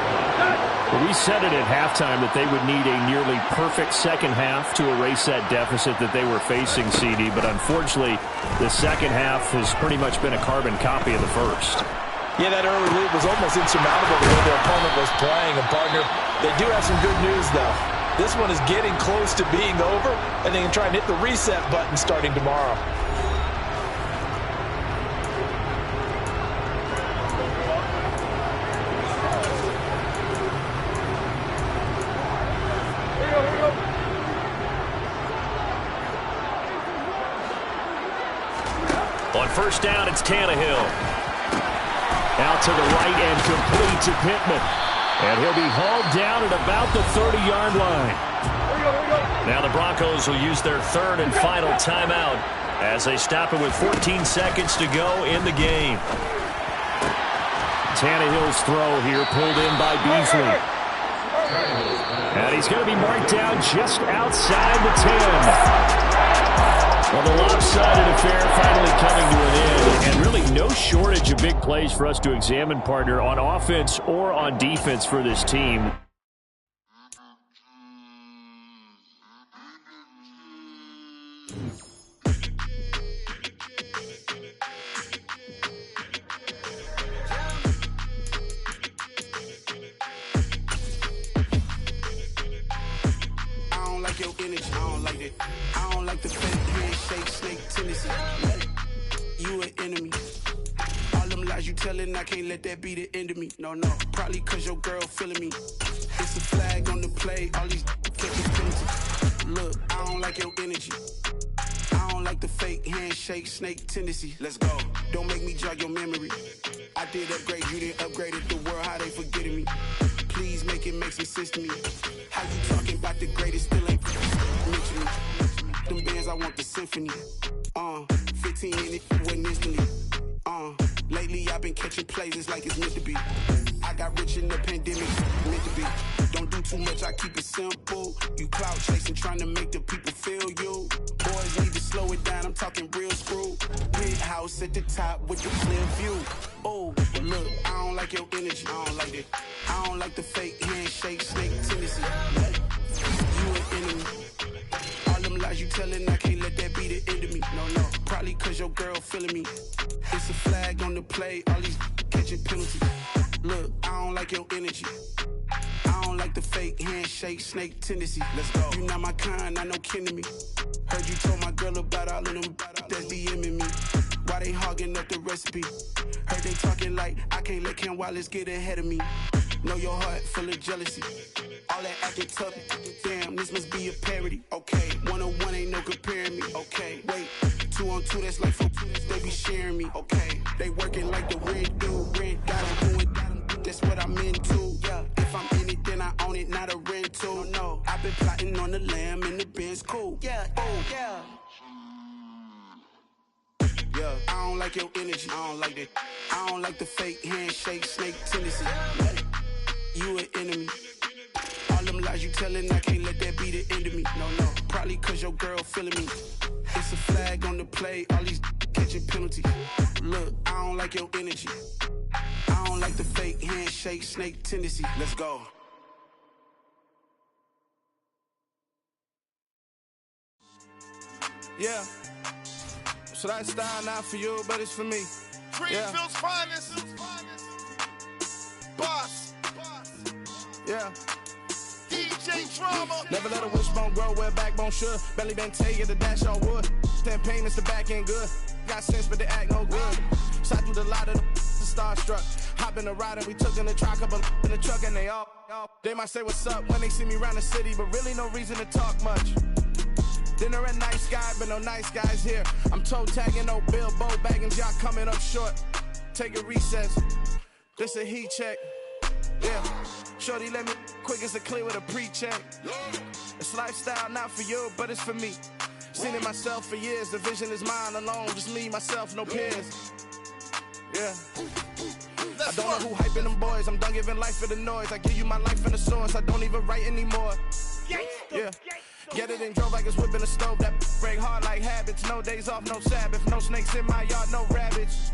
Well, we said it at halftime that they would need a nearly perfect second half to erase that deficit that they were facing, CD. But unfortunately, the second half has pretty much been a carbon copy of the first. Yeah, that early lead was almost insurmountable the way their opponent was playing. And, partner, they do have some good news, though. This one is getting close to being over, and they can try and hit the reset button starting tomorrow. On first down, it's Tannehill. Out to the right and complete to Pittman. And he'll be hauled down at about the 30-yard line. Now the Broncos will use their third and final timeout as they stop it with 14 seconds to go in the game. Tannehill's throw here pulled in by Beasley. And he's going to be marked down just outside the 10. Well, the lopsided affair finally coming to an end, and really no shortage of big plays for us to examine, partner, on offense or on defense for this team. I don't like your energy, I don't like it. I don't like the fake handshake, snake tendency. You an enemy. All them lies you telling, I can't let that be the end of me. No, probably cause your girl feeling me. It's a flag on the play, all these catching penalties. Look, I don't like your energy. I don't like the fake handshake, snake tendency. Let's go. Don't make me jog your memory. I did upgrade, you didn't upgrade it. The world, how they forgetting me. Please make it make some sense to me. How you talking about the greatest, still ain't mentioning me. Them bands, I want the symphony. 15 in it, wasn't instantly. Lately I've been catching plays, it's like it's meant to be. I got rich in the pandemic, meant to be. Don't do too much, I keep it simple. You clout chasing, trying to make the people feel you. Boys need to slow it down, I'm talking real screw. Big house at the top with the clear view. Oh, look, I don't like your energy, I don't like it. I don't like the fake handshake, snake tendency. You an enemy. All them lies you telling, I can't let that be the end of me. No, probably cause your girl feeling me. It's a flag on the play, all these catching penalties. Look, I don't like your energy. I don't like the fake handshake, snake tendency. Let's go. You not my kind, I know kin to me. Heard you told my girl about all of them that's DMing me. Why they hogging up the recipe? Heard they talking like I can't let Ken Wallace get ahead of me. Know your heart full of jealousy. All that acting tough, damn, this must be a parody. Okay, 1-on-1 ain't no comparing me. Okay, wait, 2-on-2, that's like 4, they be sharing me. Okay, they working like the rent dude, rent got them doing, that's what I'm into. Yeah, if I'm in it, then I own it, not a rental. No, I've been plotting on the lamb and the Benz cool. Yeah, oh, yeah. Yeah, I don't like your energy, I don't like that. I don't like the fake handshake, snake tendency. You an enemy. All them lies you telling, I can't let that be the end of me. No, probably cause your girl feeling me. It's a flag on the play, all these catching penalties. Look, I don't like your energy. I don't like the fake handshake, snake tendency. Let's go. Yeah. So that style not for you, but it's for me. Greenfield's finest. Boss. Yeah. DJ Drama. Never let a wishbone grow where a backbone should. Belly been tell you the dash on wood. Then payments the back end good. Got sense, but they act no good. Shot through the lot of the starstruck. Hop in the ride and we took in the truck, up in the truck and they all. They might say what's up when they see me around the city, but really no reason to talk much. Dinner at Nice Guy, but no nice guys here. I'm toe tagging, no Bilbo Baggins, y'all coming up short. Take a recess. This a heat check. Yeah. Shorty let me quick as a clear with a pre-check. It's lifestyle, not for you, but it's for me. Seen it myself for years. The vision is mine alone. Just me, myself, no peers. Yeah. I don't know who hyping them boys. I'm done giving life for the noise. I give you my life in the source. I don't even write anymore. Yeah. Get it and drove like it's whipping a stove. That break hard like habits. No days off, no Sabbath. No snakes in my yard, no rabbits.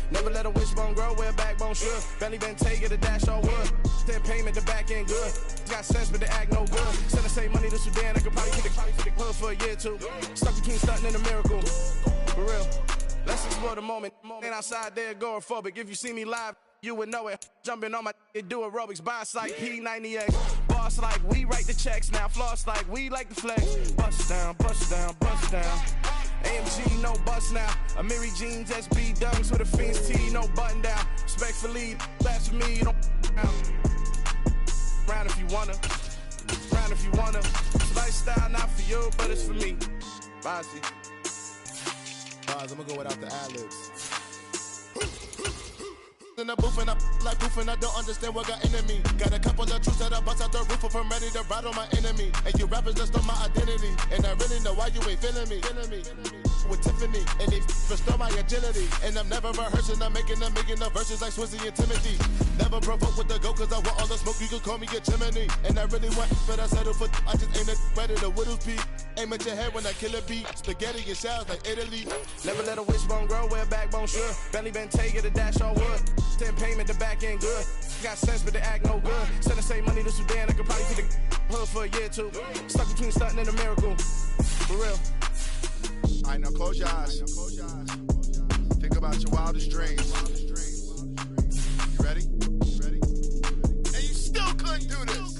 Never let a wishbone grow where a backbone should. Belly been take it, a dash all wood. Then payment, the back end good. Got sense, but the act no good. Send the same money to Sudan. I could probably get the hood for a year or two. Stuck between stunting and a miracle. For real. Let's explore the moment. Ain't outside there agoraphobic. If you see me live, you would know it. Jumping on my do aerobics. Boss like P90X. Boss like we write the checks now. Floss like we like the flex. Bust down, bust down, bust down. AMG, no bust now. Amiri jeans, SB dunks with a Fiends T, no button down. Respectfully, that's for me, you don't round if you wanna. Round if you wanna. It's lifestyle, not for you, but it's for me. Bossy. I'm gonna go without the ad-libs. In the booth and I like proof and I don't understand what got into me. Got a couple of truths that I bust out the roof if I'm ready to ride on my enemy. And you rappers just on my identity. And I really know why you ain't feeling me. With Tiffany, and they restore my agility. And I'm never rehearsing, I'm making the verses like Swizzy and Timothy. Never provoke with the go, cause I want all the smoke, you can call me a chimney. And I really want, but I settle for, I just aim it better the Whittles beat. Aim at your head when I kill a beat. Spaghetti and shells like Italy. Never let a wishbone grow where a backbone should. Belly been take it, a dash all wood. Then payment, the back end good. Got sense, but the act no good. Send the same money to Sudan, I could probably get the hood for a year or two. Stuck between stunting and a miracle. For real. All right, now close your eyes. Think about your wildest dreams. You ready? And you still couldn't do this.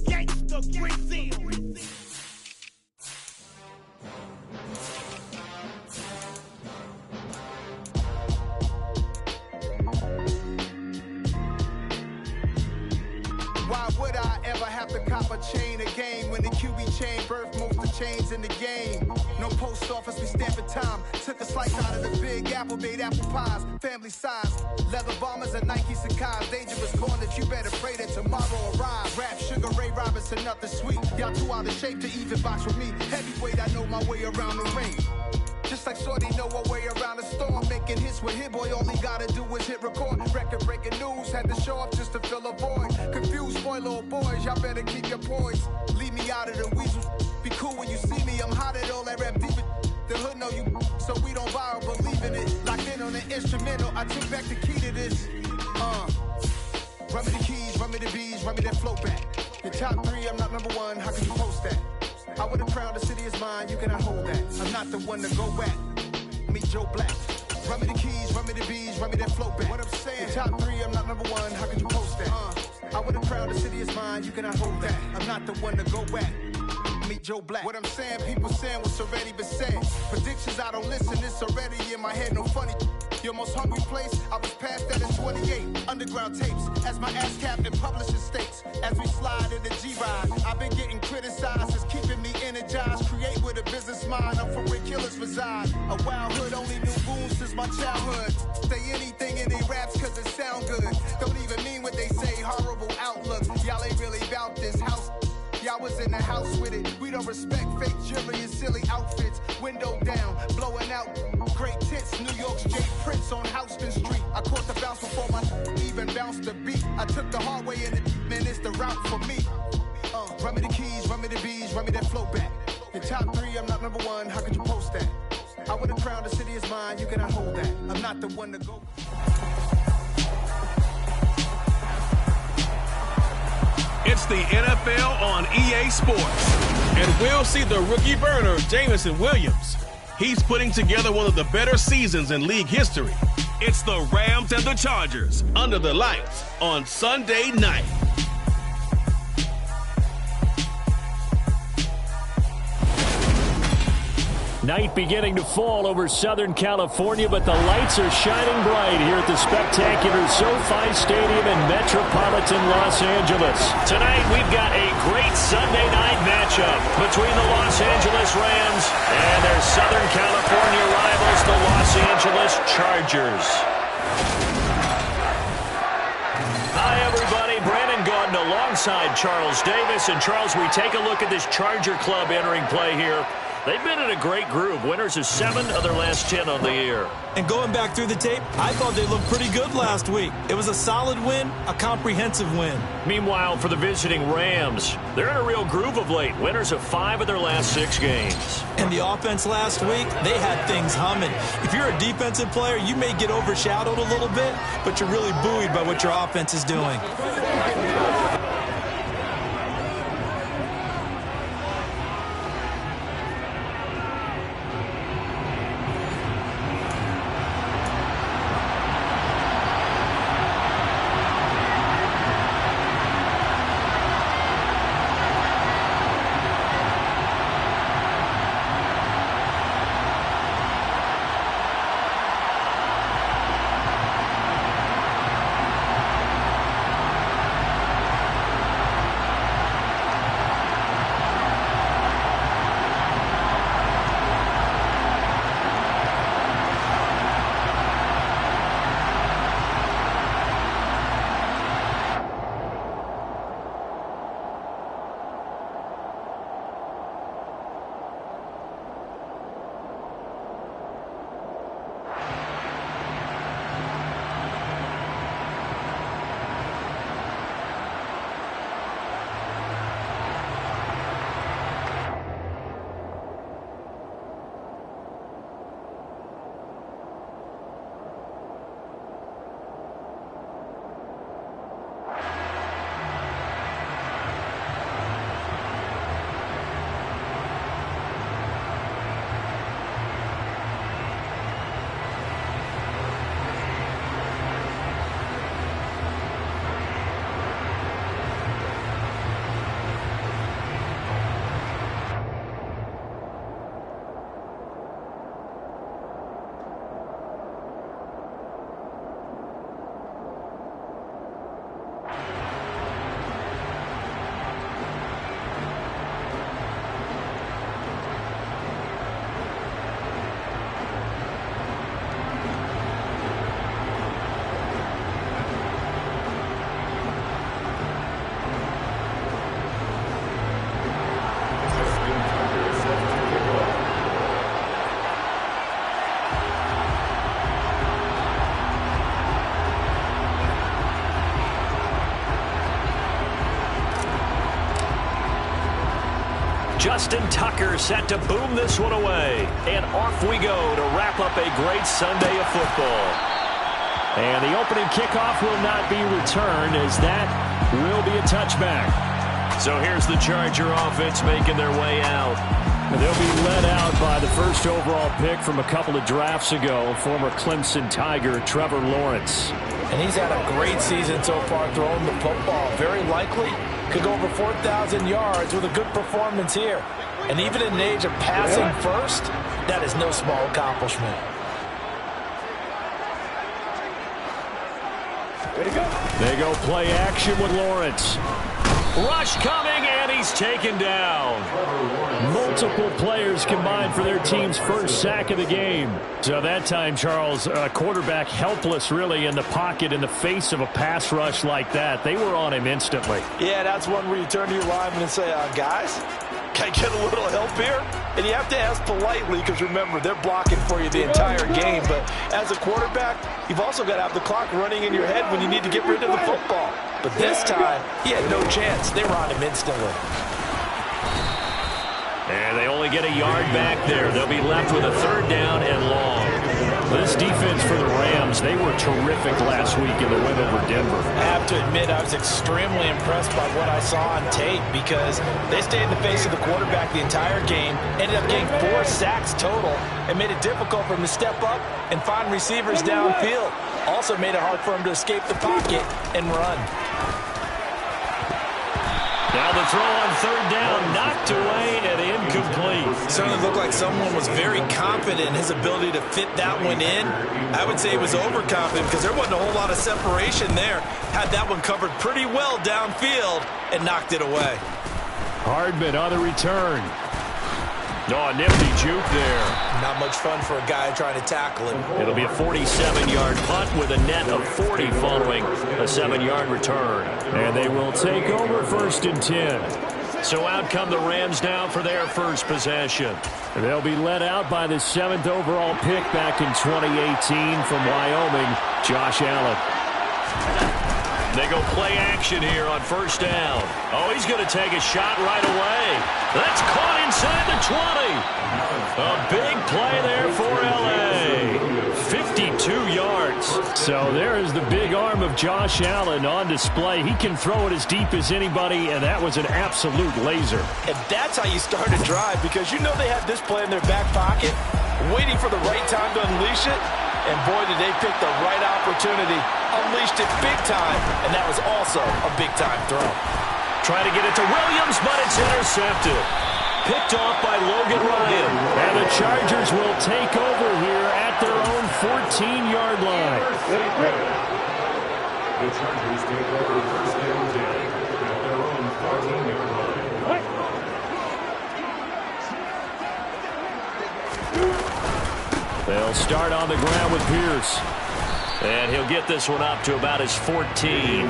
Gangsta Brazil. Why would I ever have to cop a chain again when the QB chain birthed most of chains in the game? No post office, we stamping time. Took a slice out of the Big Apple, made apple pies, family size. Leather bombers and Nike Sacai's. Dangerous corn that you better pray that tomorrow arrives. Rap, Sugar Ray Robinson, nothing sweet. Y'all too out of shape to even box with me. Heavyweight, I know my way around the ring. Just like Shorty know her way around the storm. Making hits with Hit Boy, all he gotta do is hit record. Record breaking news, had to show up just to fill a void. Confused boy, little boys, y'all better keep your poise. Leave me out of the weasel. Be cool when you see me, I'm hot at all that rap deep. The hood know you, so we don't borrow, believe in it. Locked in on the instrumental, I took back the key to this. Run me the keys, run me the bees, run me that flow back. The top 3, I'm not number 1, how can you post that? I would have crowned the city is mine, you cannot hold that. I'm not the one to go back. Meet Joe Black. Run me the keys, run me the bees, run me that flow back. What I'm saying, the top 3, I'm not number 1, how could you post that? I would have crowned the city is mine, you cannot hold that. I'm not the one to go back. Meet Joe Black. What I'm saying, people saying what's already been said. Predictions, I don't listen, it's already in my head, no funny. Your most hungry place, I was past that in 28. Underground tapes, as my ass captain publishes states. As we slide in the G-Ride, I've been getting criticized, it's keeping me energized. Create with a business mind, I'm from where killers reside. A wild hood, only knew goons since my childhood. Say anything in they raps cause it sound good. Don't even mean what they say, horrible outlook. Y'all ain't really about this house. Y'all was in the house with it. We don't respect fake jewelry and silly outfits. Window down, blowing out. Great tits, New York's Jay Prince on Houston Street. I caught the bounce before my even bounced the beat. I took the hard way in it, man, it's the route for me. Run me the keys, run me the bees, run me that flow back. The top 3, I'm not number 1, how could you post that? I would have crowned the city is mine, you cannot hold that. I'm not the one to go. It's the NFL on EA Sports. And we'll see the rookie burner, Jameson Williams. He's putting together one of the better seasons in league history. It's the Rams and the Chargers under the lights on Sunday night. Night beginning to fall over Southern California, but the lights are shining bright here at the spectacular SoFi Stadium in metropolitan Los Angeles. Tonight, we've got a great Sunday night matchup between the Los Angeles Rams and their Southern California rivals, the Los Angeles Chargers. Hi, everybody. Brandon Gaudin alongside Charles Davis. And, Charles, we take a look at this Charger club entering play here. They've been in a great group. Winners of 7 of their last 10 on the year. And going back through the tape, I thought they looked pretty good last week. It was a solid win, a comprehensive win. Meanwhile, for the visiting Rams, they're in a real groove of late. Winners of 5 of their last 6 games. And the offense last week, they had things humming. If you're a defensive player, you may get overshadowed a little bit, but you're really buoyed by what your offense is doing. Justin Tucker set to boom this one away. And off we go to wrap up a great Sunday of football. And the opening kickoff will not be returned, as that will be a touchback. So here's the Charger offense making their way out. And they'll be led out by the first overall pick from a couple of drafts ago, former Clemson Tiger Trevor Lawrence. And he's had a great season so far throwing the football. Very likely could go over 4,000 yards with a good performance here. And even in an age of passing first, that is no small accomplishment. They go play action with Lawrence. Rush coming, and he's taken down. Multiple players combined for their team's first sack of the game. So that time, Charles, quarterback helpless really in the pocket in the face of a pass rush like that. They were on him instantly. Yeah, that's one where you turn to your lineman and say, guys, can I get a little help here? And you have to ask politely because, remember, they're blocking for you the entire game. But as a quarterback, you've also got to have the clock running in your head when you need to get rid of the football. But this time, he had no chance. They were on him instantly. And they only get a yard back there. They'll be left with a 3rd down and long. This defense for the Rams, they were terrific last week in the win over Denver. I have to admit, I was extremely impressed by what I saw on tape because they stayed in the face of the quarterback the entire game, ended up getting 4 sacks total, and made it difficult for him to step up and find receivers downfield. Also made it hard for him to escape the pocket and run. Now the throw on third down, knocked away and incomplete. Certainly looked like someone was very confident in his ability to fit that one in. I would say he was overconfident because there wasn't a whole lot of separation there. Had that one covered pretty well downfield and knocked it away. Hardman on the return. Oh, a nifty juke there. Not much fun for a guy trying to tackle him. It'll be a 47-yard punt with a net of 40 following a 7-yard return. And they will take over 1st and 10. So out come the Rams now for their first possession. They'll be led out by the 7th overall pick back in 2018 from Wyoming, Josh Allen. They go play action here on 1st down. Oh, he's going to take a shot right away. That's caught inside the 20. A big play there for L.A. 52 yards. So there is the big arm of Josh Allen on display. He can throw it as deep as anybody, and that was an absolute laser. And that's how you start a drive, because you know they had this play in their back pocket, waiting for the right time to unleash it. And boy, did they pick the right opportunity. Unleashed it big time, and that was also a big-time throw. Trying to get it to Williams, but it's intercepted. Picked off by Logan Ryan. And the Chargers will take over here at their own 14-yard line. The Chargers take over 1st and 10 at their own 14-yard line. They'll start on the ground with Pierce. And he'll get this one up to about his 14.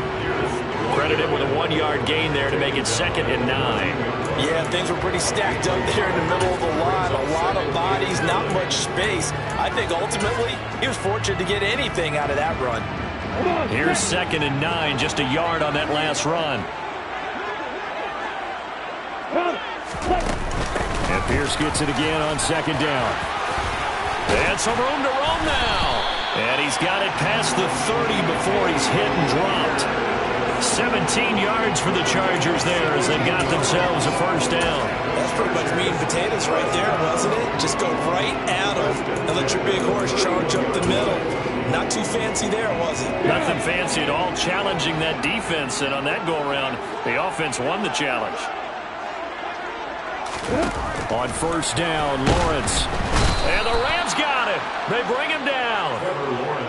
Credited with a 1-yard gain there to make it 2nd and 9. Yeah, things were pretty stacked up there in the middle of the line. A lot of bodies, not much space. I think ultimately he was fortunate to get anything out of that run. Here's 2nd and 9, just a yard on that last run. And Pierce gets it again on 2nd down. And some room to roam now. And he's got it past the 30 before he's hit and dropped. 17 yards for the Chargers there as they got themselves a 1st down. That's pretty much meat and potatoes right there, wasn't it? Just go right at him and let your big horse charge up the middle. Not too fancy there, was it? Nothing fancy at all, challenging that defense. And on that go-around, the offense won the challenge. On 1st down, Lawrence. And the Rams got it. They bring him down.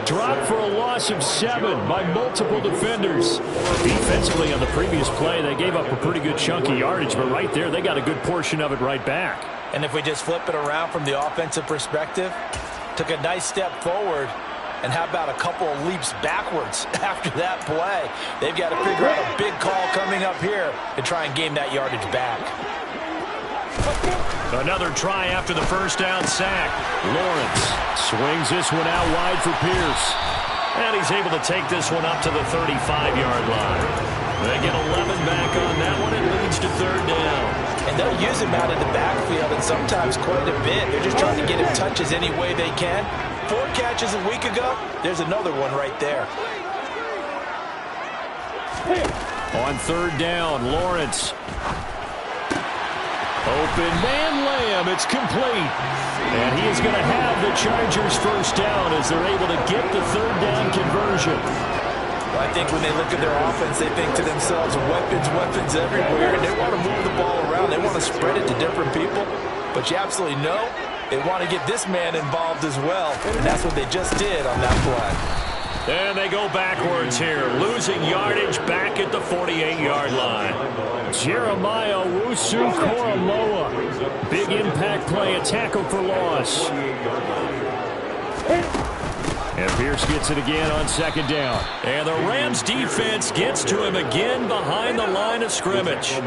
Dropped for a loss of 7 by multiple defenders. Defensively on the previous play, they gave up a pretty good chunk of yardage, but right there, they got a good portion of it right back. And if we just flip it around from the offensive perspective, took a nice step forward, and how about a couple of leaps backwards after that play? They've got to figure out a big call coming up here to try and gain that yardage back. Another try after the 1st down sack. Lawrence swings this one out wide for Pierce. And he's able to take this one up to the 35-yard line. They get 11 back on that one. It leads to 3rd down. And they'll use him out in the backfield, and sometimes quite a bit. They're just trying to get him touches any way they can. 4 catches a week ago. There's another one right there. On 3rd down, Lawrence. Open man Lamb. It's complete. And he is going to have the Chargers 1st down as they're able to get the 3rd down conversion. Well, I think when they look at their offense, they think to themselves, weapons everywhere, and they want to move the ball around. They want to spread it to different people. But you absolutely know they want to get this man involved as well. And that's what they just did on that play. And they go backwards here, losing yardage back at the 48-yard line. Jeremiah Owusu-Koramoah. Big impact play, a tackle for loss. And Pierce gets it again on 2nd down. And the Rams defense gets to him again behind the line of scrimmage.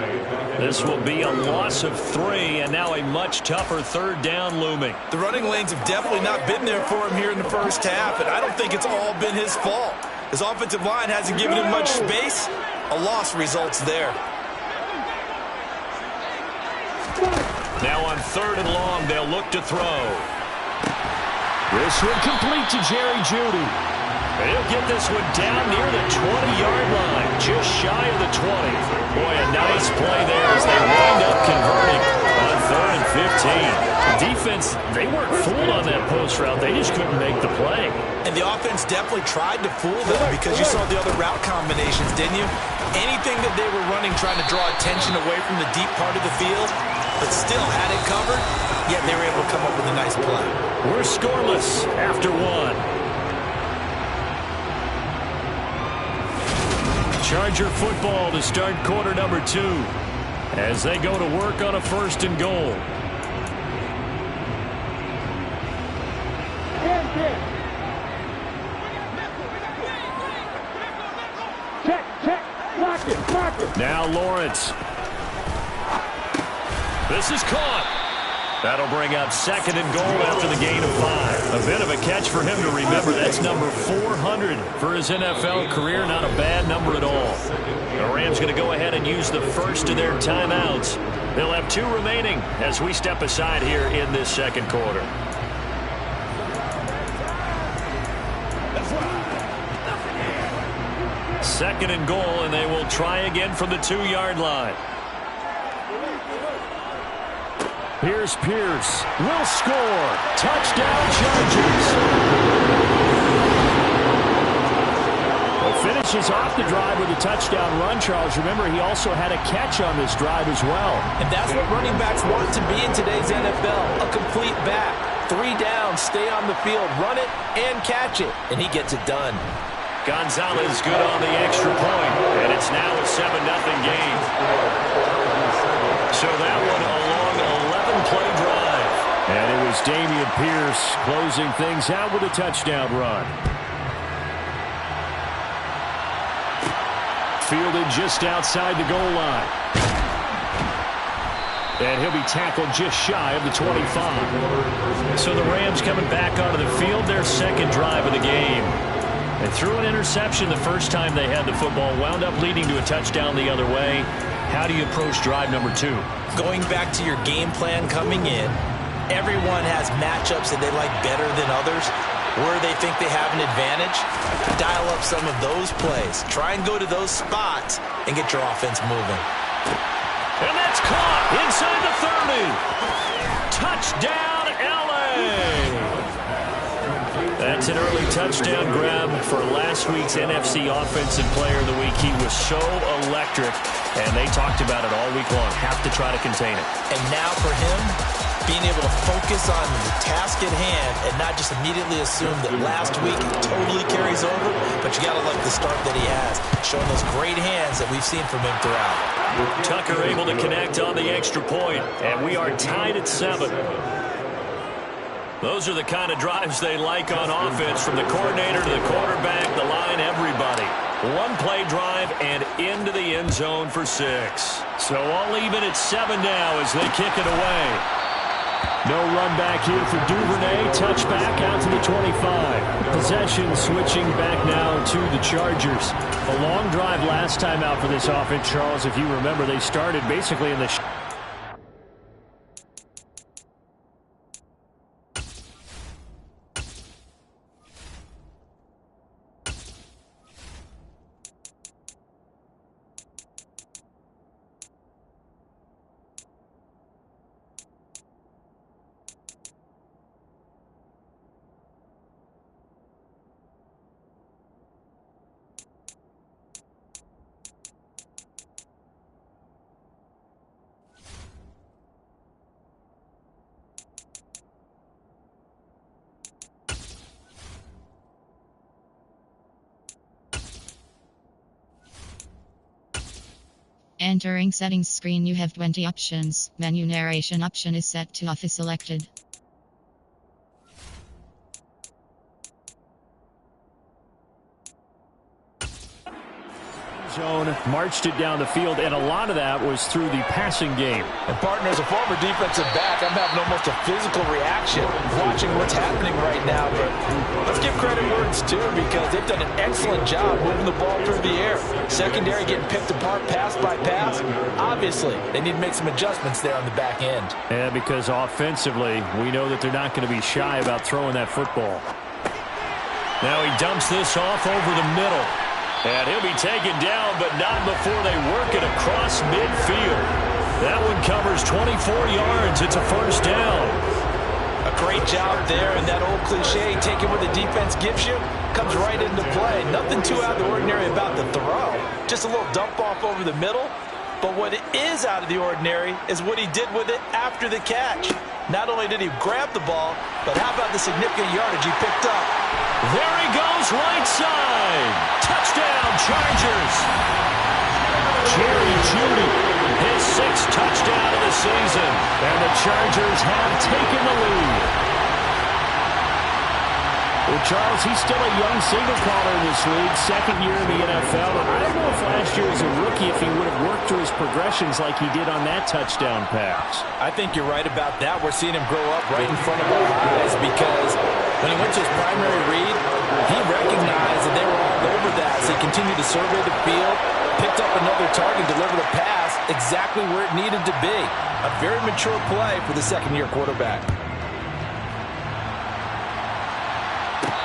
This will be a loss of 3, and now a much tougher 3rd down looming. The running lanes have definitely not been there for him here in the 1st half, and I don't think it's all been his fault. His offensive line hasn't given him much space. A loss results there. Now on 3rd and long, they'll look to throw. This one complete to Jerry Jeudy. And he'll get this one down near the 20-yard line, just shy of the 20. Boy, a nice play there as they wind up converting on 3rd and 15. The defense, they weren't fooled on that post route. They just couldn't make the play. And the offense definitely tried to fool them because you saw the other route combinations, didn't you? Anything that they were running trying to draw attention away from the deep part of the field, but still had it covered, yet they were able to come up with a nice play. We're scoreless after 1. Charger football to start quarter number 2 as they go to work on a 1st and goal. Now Lawrence. This is caught. That'll bring up 2nd and goal after the gain of 5. A bit of a catch for him to remember. That's number 400 for his NFL career. Not a bad number at all. The Rams going to go ahead and use the first of their timeouts. They'll have 2 remaining as we step aside here in this 2nd quarter. Second and goal, and they will try again from the 2-yard line. Here's Pierce. Will score. Touchdown, Chargers. Well, finishes off the drive with a touchdown run, Charles. Remember, he also had a catch on this drive as well. And that's what running backs want to be in today's NFL, a complete back. 3 down, stay on the field, run it, and catch it. And he gets it done. Gonzalez good on the extra point, and it's now a 7-0 game. So that one a long 11-play drive. And it was Dameon Pierce closing things out with a touchdown run. Fielded just outside the goal line. And he'll be tackled just shy of the 25. So the Rams coming back onto the field, their 2nd drive of the game. And threw an interception the first time they had the football, wound up leading to a touchdown the other way. How do you approach drive number 2? Going back to your game plan coming in, everyone has matchups that they like better than others, where they think they have an advantage. Dial up some of those plays. Try and go to those spots and get your offense moving. And that's caught inside the 30. Touchdown, L.A. That's an early touchdown grab for last week's NFC Offensive Player of the Week. He was so electric, and they talked about it all week long. Have to try to contain it. And now for him, being able to focus on the task at hand and not just immediately assume that last week totally carries over, but you got to like the start that he has, showing those great hands that we've seen from him throughout. Tucker able to connect on the extra point, and we are tied at 7. Those are the kind of drives they like on offense, from the coordinator to the quarterback, the line, everybody. 1-play drive and into the end zone for 6. So all even at 7 now as they kick it away. No run back here for Duvernay. Touchback out to the 25. Possession switching back now to the Chargers. A long drive last time out for this offense, Charles. If you remember, they started basically in the Entering settings screen, you have 20 options. Menu narration option is set to off is selected. Zone marched it down the field, and a lot of that was through the passing game. And partner, as a former defensive back, I'm having almost a physical reaction watching what's happening right now. But let's give credit where it's due, because they've done an excellent job moving the ball through the air. Secondary getting picked apart pass by pass. Obviously, they need to make some adjustments there on the back end. Yeah, because offensively, we know that they're not going to be shy about throwing that football. Now he dumps this off over the middle. And he'll be taken down, but not before they work it across midfield. That one covers 24 yards. It's a first down. A great job there, and that old cliche, taking what the defense gives you, comes right into play. Nothing too out of the ordinary about the throw. Just a little dump off over the middle. But what is out of the ordinary is what he did with it after the catch. Not only did he grab the ball, but how about the significant yardage he picked up? There he goes, right side. Touchdown, Chargers. Jerry Jeudy, his 6th touchdown of the season. And the Chargers have taken the lead. Well, Charles, he's still a young signal caller in this league, 2nd year in the NFL. I don't know if last year as a rookie if he would have worked through his progressions like he did on that touchdown pass. I think you're right about that. We're seeing him grow up right in front of our eyes because when he went to his primary read, he recognized that they were all over that. So he continued to survey the field, picked up another target, delivered a pass exactly where it needed to be. A very mature play for the 2nd-year quarterback.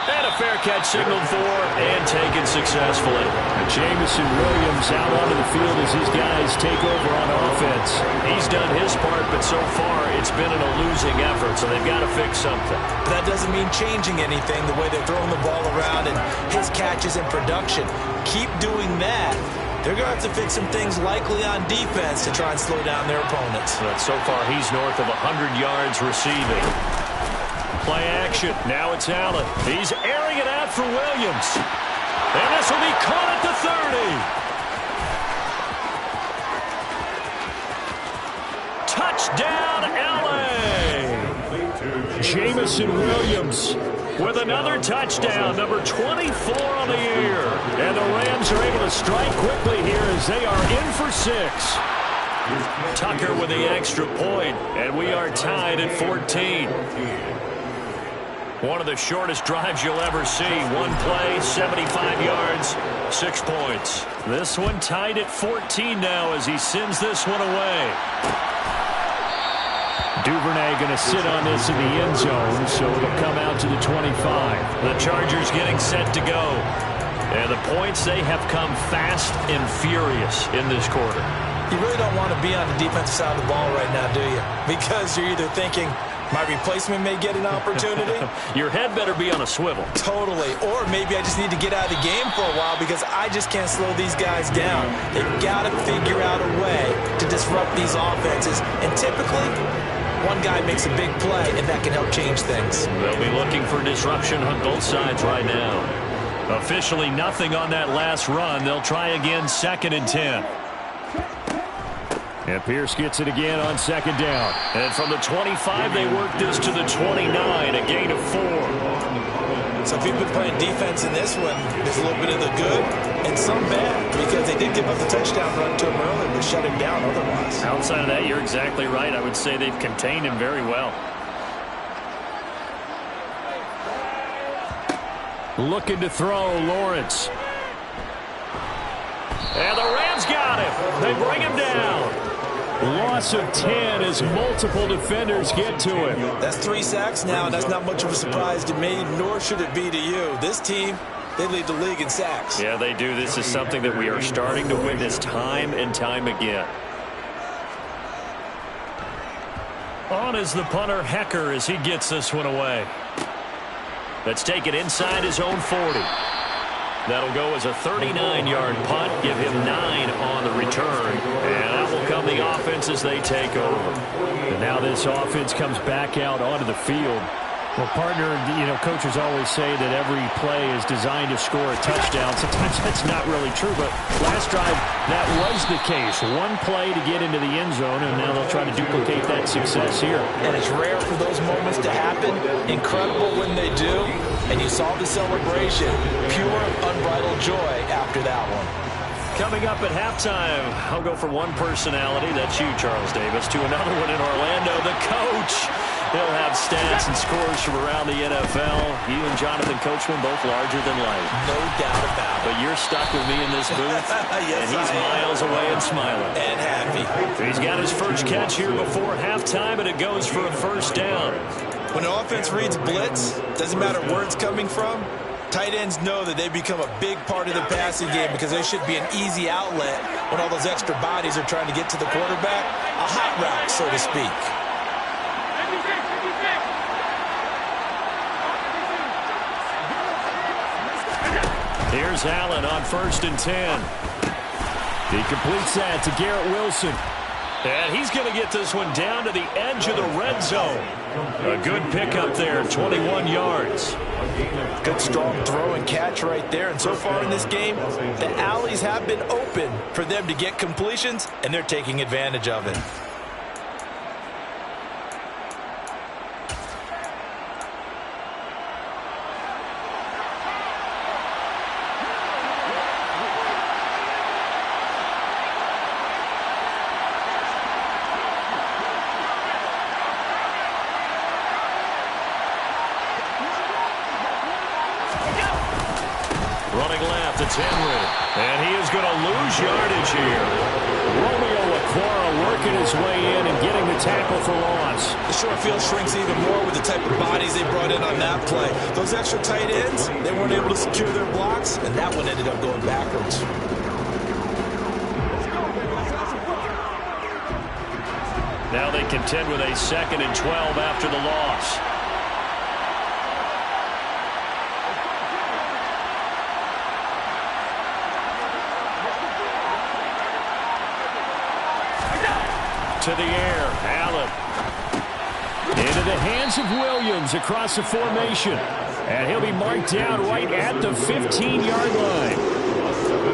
And a fair catch signaled for and taken successfully. Jameson Williams out onto the field as his guys take over on offense. He's done his part, but so far it's been a losing effort, so they've got to fix something. That doesn't mean changing anything, the way they're throwing the ball around and his catches and production. Keep doing that. They're going to have to fix some things likely on defense to try and slow down their opponents. But so far he's north of 100 yards receiving. Play action. Now it's Allen. He's airing it out for Williams. And this will be caught at the 30. Touchdown, L.A. Jameson Williams with another touchdown, number 24 on the year. And the Rams are able to strike quickly here as they are in for 6. Tucker with the extra point, and we are tied at 14. One of the shortest drives you'll ever see. One play, 75 yards, 6 points. This one tied at 14 now as he sends this one away. Duvernay going to sit on this in the end zone, so it'll come out to the 25. The Chargers getting set to go. And the points, they have come fast and furious in this quarter. You really don't want to be on the defensive side of the ball right now, do you? Because you're either thinking, my replacement may get an opportunity. Your head better be on a swivel. Totally. Or maybe I just need to get out of the game for a while because I just can't slow these guys down. They've got to figure out a way to disrupt these offenses. And typically, one guy makes a big play, and that can help change things. They'll be looking for disruption on both sides right now. Officially nothing on that last run. They'll try again, 2nd and 10. And Pierce gets it again on 2nd down. And from the 25, they work this to the 29, a gain of 4. So if you've been playing defense in this one, there's a little bit of the good and some bad because they did give up the touchdown run to him earlier, but shut him down otherwise. Outside of that, you're exactly right. I would say they've contained him very well. Looking to throw, Lawrence. And the Rams got him. They bring him down. Loss of 10 as multiple defenders get to him. That's 3 sacks now, and that's not much of a surprise to me, nor should it be to you. This team, they lead the league in sacks. Yeah, they do. This is something that we are starting to witness time and time again. On is the punter, Hecker, as he gets this one away. Let's take it inside his own 40. That'll go as a 39-yard punt, give him 9 on the return. And that will come the offense as they take over. And now this offense comes back out onto the field. Well, partner, you know, coaches always say that every play is designed to score a touchdown. Sometimes that's not really true, but last drive, that was the case. One play to get into the end zone, and now they'll try to duplicate that success here. And it's rare for those moments to happen. Incredible when they do. And you saw the celebration. Pure, unbridled joy after that one. Coming up at halftime, I'll go from one personality, that's you, Charles Davis, to another one in Orlando, the coach. He'll have stats and scores from around the NFL. You and Jonathan Coachman both larger than life. No doubt about it. But you're stuck with me in this booth, yes, and he's miles away and smiling. And happy. He's got his first catch here before halftime, and it goes for a first down. When an offense reads blitz, doesn't matter where it's coming from, Tight ends know that they become a big part of the passing game because they should be an easy outlet when all those extra bodies are trying to get to the quarterback. A hot route, so to speak. Here's Allen on 1st and 10. He completes that to Garrett Wilson. And he's going to get this one down to the edge of the red zone. A good pickup there, 21 yards. Good strong throw and catch right there. And so far in this game, the alleys have been open for them to get completions, and they're taking advantage of it. Running left, it's Henry. And he is going to lose yardage here. Romeo Okwara working his way in and getting the tackle for loss. The short field shrinks even more with the type of bodies they brought in on that play. Those extra tight ends, they weren't able to secure their blocks, and that one ended up going backwards. Now they contend with a 2nd and 12 after the loss. To the air, Allen. Into the hands of Williams across the formation. And he'll be marked down right at the 15-yard line.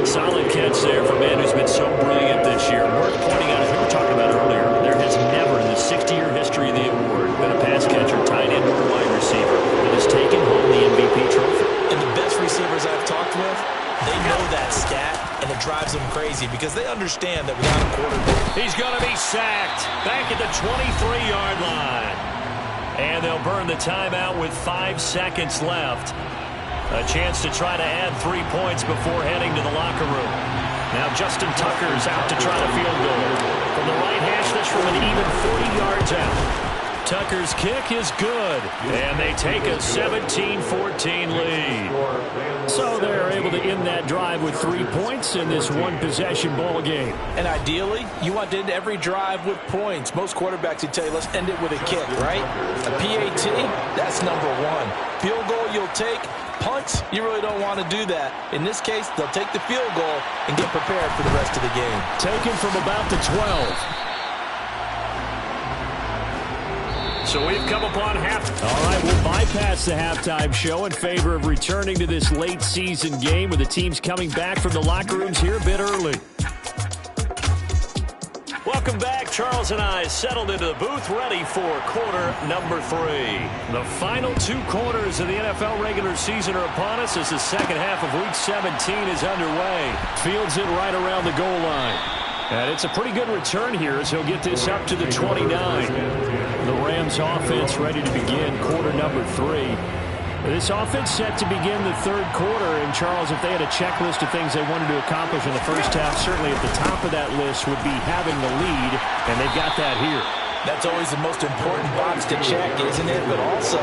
Solid catch there for a man who's been so brilliant this year. Worth pointing out, as we were talking about earlier, there has never in the 60-year history of the award been a pass catcher, tight end, or wide receiver that has taken home the MVP trophy. And the best receivers I've talked with, they know that stat, and it drives them crazy because they understand that without a quarterback. He's going to be sacked back at the 23-yard line. And they'll burn the timeout with 5 seconds left. A chance to try to add 3 points before heading to the locker room. Now Justin Tucker's out to try the field goal. From the right hash, this from an even 40 yards out. Tucker's kick is good, and they take a 17-14 lead. So they're able to end that drive with 3 points in this one-possession ball game. And ideally, you want to end every drive with points. Most quarterbacks would tell you, let's end it with a kick, right? A PAT, that's number 1. Field goal you'll take. Punts, you really don't want to do that. In this case, they'll take the field goal and get prepared for the rest of the game. Taken from about the 12. So we've come upon half. All right, we'll bypass the halftime show in favor of returning to this late season game with the teams coming back from the locker rooms here a bit early. Welcome back. Charles and I settled into the booth ready for quarter number 3. The final 2 quarters of the NFL regular season are upon us as the second half of Week 17 is underway. Fields it right around the goal line. And it's a pretty good return here as he'll get this up to the 29. The Rams offense ready to begin quarter number 3. This offense set to begin the third quarter. And, Charles, if they had a checklist of things they wanted to accomplish in the first half, certainly at the top of that list would be having the lead, and they've got that here. That's always the most important box to check, isn't it? But also,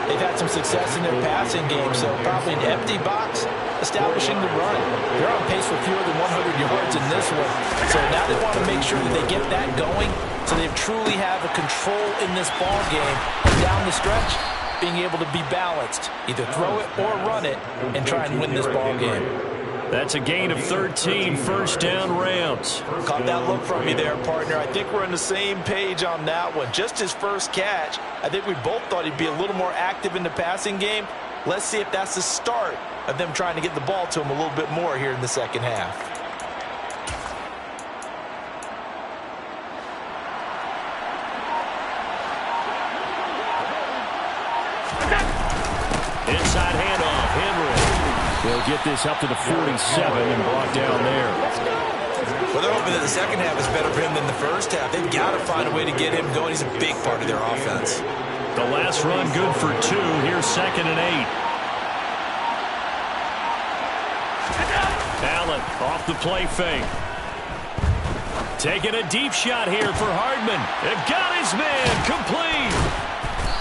they've had some success in their passing game, so probably an empty box establishing the run. They're on pace for fewer than 100 yards in this one. So now they want to make sure that they get that going so they truly have a control in this ball game. And down the stretch, being able to be balanced, either throw it or run it, and try and win this ball game. That's a gain of 13, first down Rams. Caught that look from you there, partner. I think we're on the same page on that one. Just his first catch, I think we both thought he'd be a little more active in the passing game. Let's see if that's the start of them trying to get the ball to him a little bit more here in the second half. Inside handoff, Henry. They'll get this up to the 47 and brought down there. Well, they're hoping that the second half is better for him than the first half. They've got to find a way to get him going. He's a big part of their offense. The last run good for 2. Here's 2nd and 8. Allen off the play fake. Taking a deep shot here for Hardman. It got his man complete.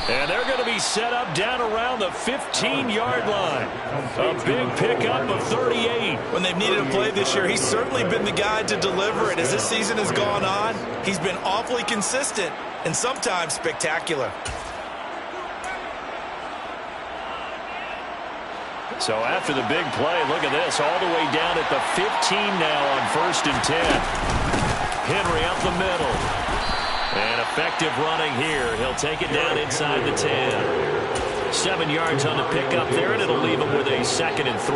And they're going to be set up down around the 15-yard line. A big pickup of 38. When they've needed a play this year, he's certainly been the guy to deliver it. As this season has gone on, he's been awfully consistent and sometimes spectacular. So after the big play, look at this, all the way down at the 15 now on 1st and 10. Henry up the middle. And effective running here. He'll take it down inside the 10. 7 yards on the pickup there, and it'll leave him with a 2nd and 3.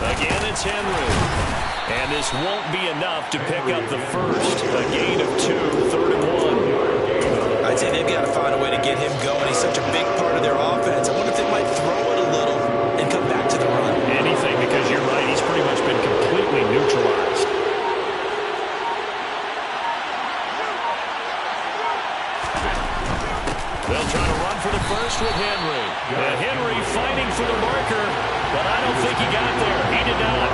Again, it's Henry. And this won't be enough to pick up the first. A gain of 2, 3rd and 1. I'd say they've got to find a way to get him going. He's such a big part of their offense. I wonder if they might throw it a little and come back to the run. Anything, because you're right. He's pretty much been completely neutralized. They'll try to run for the first with Henry. And Henry fighting for the marker, but I don't think he got there. He did not.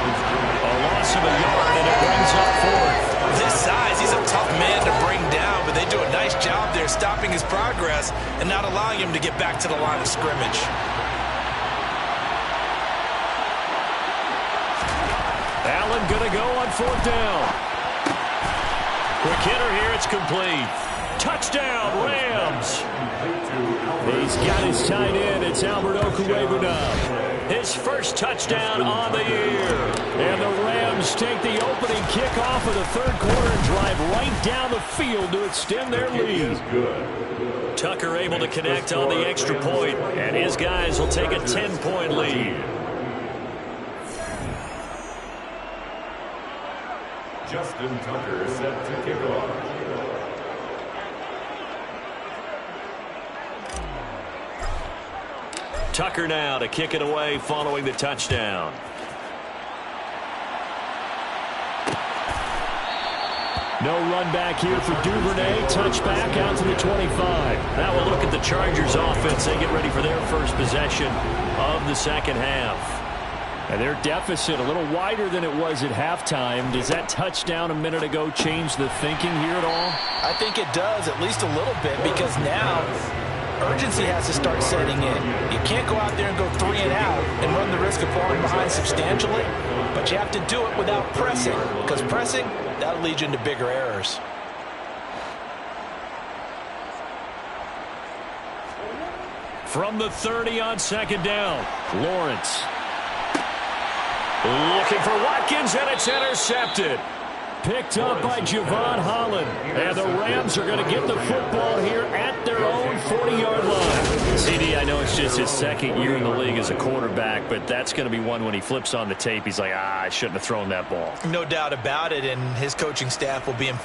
A loss of a yard, and it brings up 4th. This size, he's a tough man to bring down, but they do a nice job there stopping his progress and not allowing him to get back to the line of scrimmage. Allen going to go on 4th down. Quick hitter here, it's complete. Touchdown, Rams. He's got his tight end. It's Albert Okwuegbunam. His first touchdown on the year. And the Rams take the opening kickoff of the 3rd quarter and drive right down the field to extend their lead. Tucker able to connect on the extra point, and his guys will take a 10-point lead. Justin Tucker set to kick off. Tucker now to kick it away following the touchdown. No run back here for Duvernay. Touchback out to the 25. Now we'll look at the Chargers offense. They get ready for their first possession of the 2nd half. And their deficit a little wider than it was at halftime. Does that touchdown a minute ago change the thinking here at all? I think it does, at least a little bit, because now urgency has to start setting in. You can't go out there and go 3 and out and run the risk of falling behind substantially, but you have to do it without pressing, because pressing, that'll lead you into bigger errors. From the 30 on 2nd down, Lawrence. Looking for Watkins, and it's intercepted. Picked up by Javon Holland. And the Rams are going to get the football here at their own 40-yard line. CD, I know it's just his 2nd year in the league as a quarterback, but that's going to be one when he flips on the tape. He's like, I shouldn't have thrown that ball. No doubt about it, and his coaching staff will be in.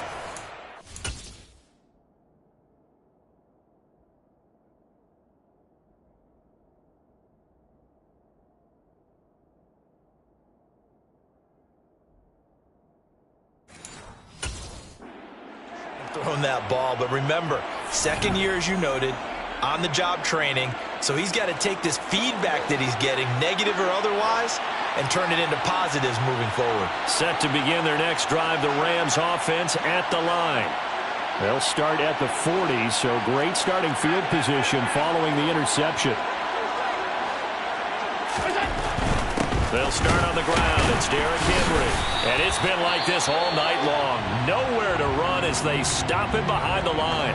Throwing that ball, but remember, 2nd year, as you noted, on-the-job training, so he's got to take this feedback that he's getting, negative or otherwise, and turn it into positives moving forward. Set to begin their next drive, the Rams offense at the line. They'll start at the 40, so great starting field position following the interception. They'll start on the ground. It's Derrick Henry. And it's been like this all night long. Nowhere to run as they stop him behind the line.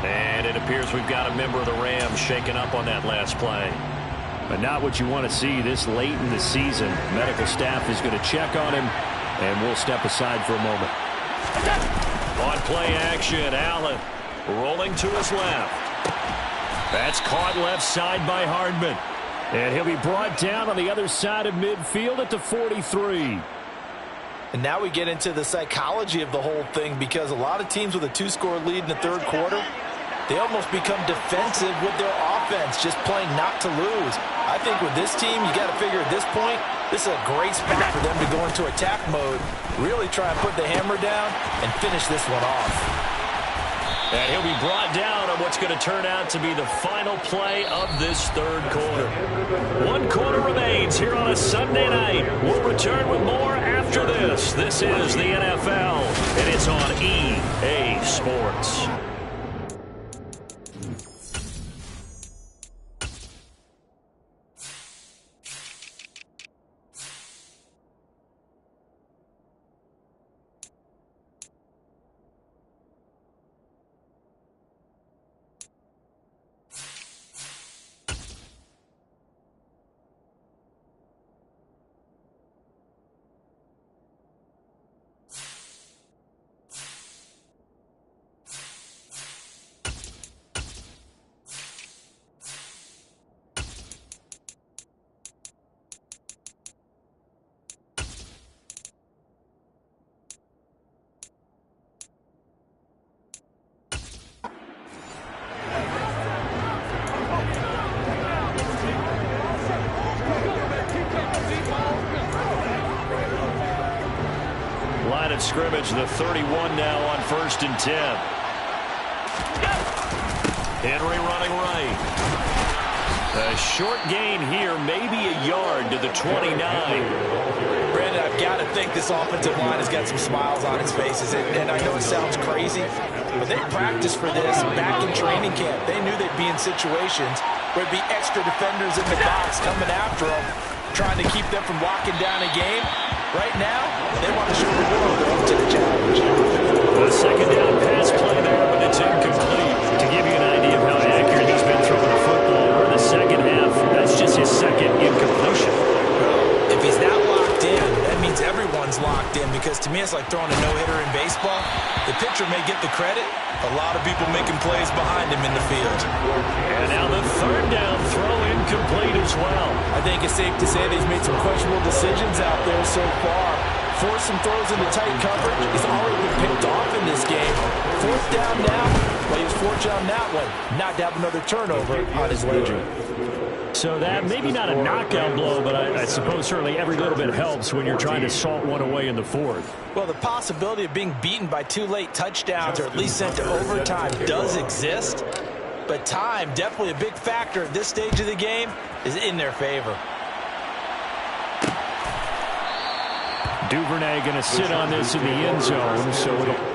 And it appears we've got a member of the Rams shaken up on that last play. But not what you want to see this late in the season. Medical staff is going to check on him, and we'll step aside for a moment. On play action, Allen rolling to his left. That's caught left side by Hardman. And he'll be brought down on the other side of midfield at the 43. And now we get into the psychology of the whole thing, because a lot of teams with a 2-score lead in the 3rd quarter, they almost become defensive with their offense, just playing not to lose. I think with this team, you got to figure at this point, this is a great spot for them to go into attack mode, really try and put the hammer down and finish this one off. And he'll be brought down on what's going to turn out to be the final play of this third quarter. 1 quarter remains here on a Sunday night. We'll return with more after this. This is the NFL, and it's on EA Sports. Line of scrimmage, the 31 now on 1st and 10. Henry running right. A short gain here, maybe a yard to the 29. Brandon, I've got to think this offensive line has got some smiles on its faces. And I know it sounds crazy, but they practiced for this back in training camp. They knew they'd be in situations where there'd be extra defenders in the box coming after them, trying to keep them from locking down a game. Right now, they want to show the world they're up to the challenge. A second down pass play there, but it's incomplete. To give you an idea of how accurate he's been throwing the football over the second half, that's just his second incompletion. If he's not locked in, that means everyone's locked in, because to me it's like throwing a no-hitter in baseball. The pitcher may get the credit, a lot of people making plays behind him in the field. And now the third down throw incomplete as well. I think it's safe to say they've made some questionable decisions out there so far. Forced some throws into tight coverage. He's already been picked off in this game. 4th down now. Well, he was fortunate on that one. Not to have another turnover on his ledger. So that, maybe not a knockout blow, but I suppose certainly every little bit helps when you're trying to salt one away in the 4th. Well, the possibility of being beaten by 2 late touchdowns or at least sent to overtime does exist. But time, definitely a big factor at this stage of the game, is in their favor. Duvernay going to sit on this in the end zone, so it'll...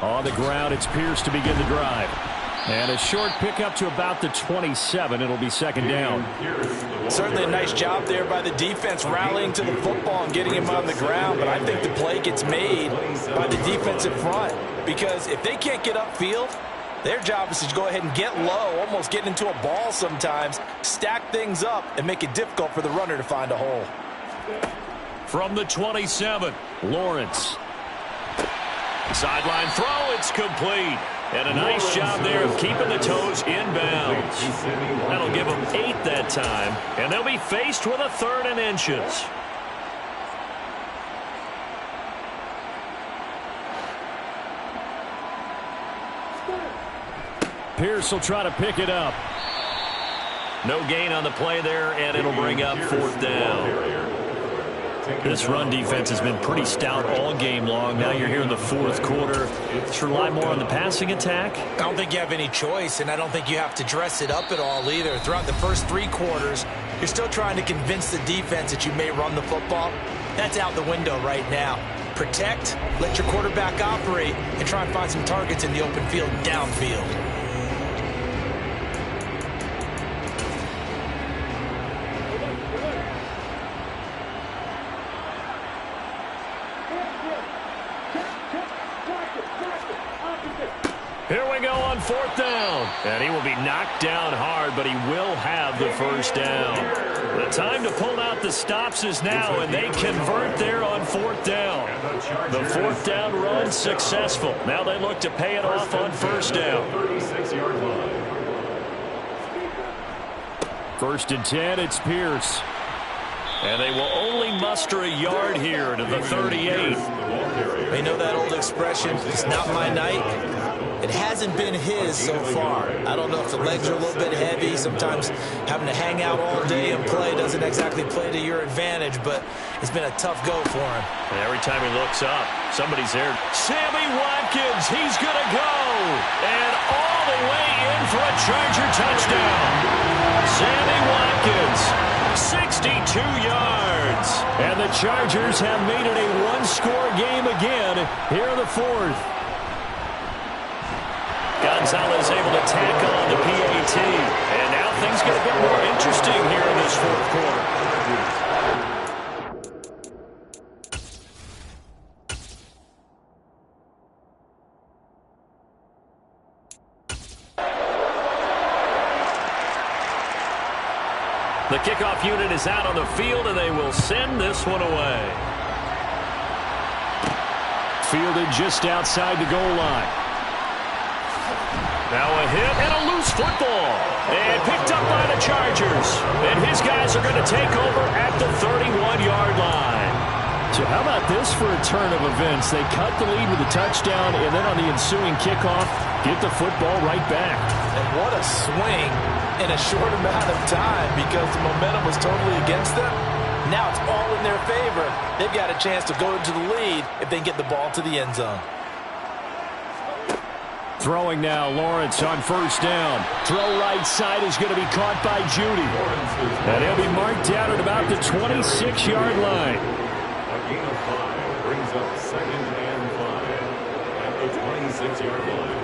On the ground, it's Pierce to begin the drive. And a short pickup to about the 27. It'll be second down. Certainly a nice job there by the defense, rallying to the football and getting him on the ground. But I think the play gets made by the defensive front, because if they can't get upfield, their job is to go ahead and get low, almost get into a ball sometimes, stack things up, and make it difficult for the runner to find a hole. From the 27, Lawrence. Sideline throw, it's complete. And a nice job there of keeping the toes inbounds. That'll give them 8 that time, and they'll be faced with a 3rd and inches. Pierce will try to pick it up. No gain on the play there, and it'll bring up 4th down. This run defense has been pretty stout all game long. Now you're here in the 4th quarter. Let's rely more on the passing attack. I don't think you have any choice, and I don't think you have to dress it up at all either. Throughout the first 3 quarters, you're still trying to convince the defense that you may run the football. That's out the window right now. Protect, let your quarterback operate, and try and find some targets in the open field downfield. on 4th down. And he will be knocked down hard, but he will have the first down. The time to pull out the stops is now, and they convert there on 4th down. The 4th down run successful. Now they look to pay it off on 1st down. 36-yard line. 1st and 10, it's Pierce. And they will only muster a yard here to the 38. They know that old expression, it's not my night. It hasn't been his so far. I don't know if the legs are a little bit heavy. Sometimes having to hang out all day and play doesn't exactly play to your advantage, but it's been a tough go for him. And every time he looks up, somebody's there. Sammy Watkins, he's going to go. And all the way in for a Charger touchdown. Sammy Watkins, 62 yards. And the Chargers have made it a one-score game again here in the 4th. Gonzalez able to tackle on the PAT. And now things get a bit more interesting here in this 4th quarter. The kickoff unit is out on the field, and they will send this one away. Fielded just outside the goal line. Now a hit and a loose football. And picked up by the Chargers. And his guys are going to take over at the 31-yard line. So how about this for a turn of events? They cut the lead with a touchdown, and then on the ensuing kickoff, get the football right back. And what a swing in a short amount of time, because the momentum was totally against them. Now it's all in their favor. They've got a chance to go into the lead if they can get the ball to the end zone. Throwing now, Lawrence on 1st down. Throw right side is going to be caught by Judy. And he'll be marked down at about the 26-yard line. A gain of 5 brings up 2nd and 5 at the 26-yard line.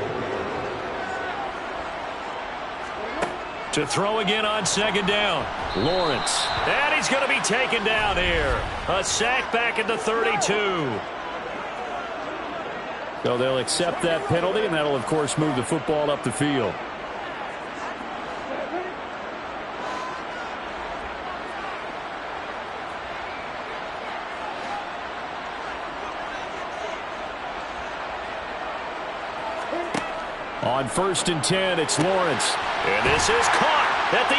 To throw again on 2nd down. Lawrence. And he's going to be taken down here. A sack back at the 32. So they'll accept that penalty, and that'll, of course, move the football up the field. On 1st and 10, it's Lawrence. And this is caught at the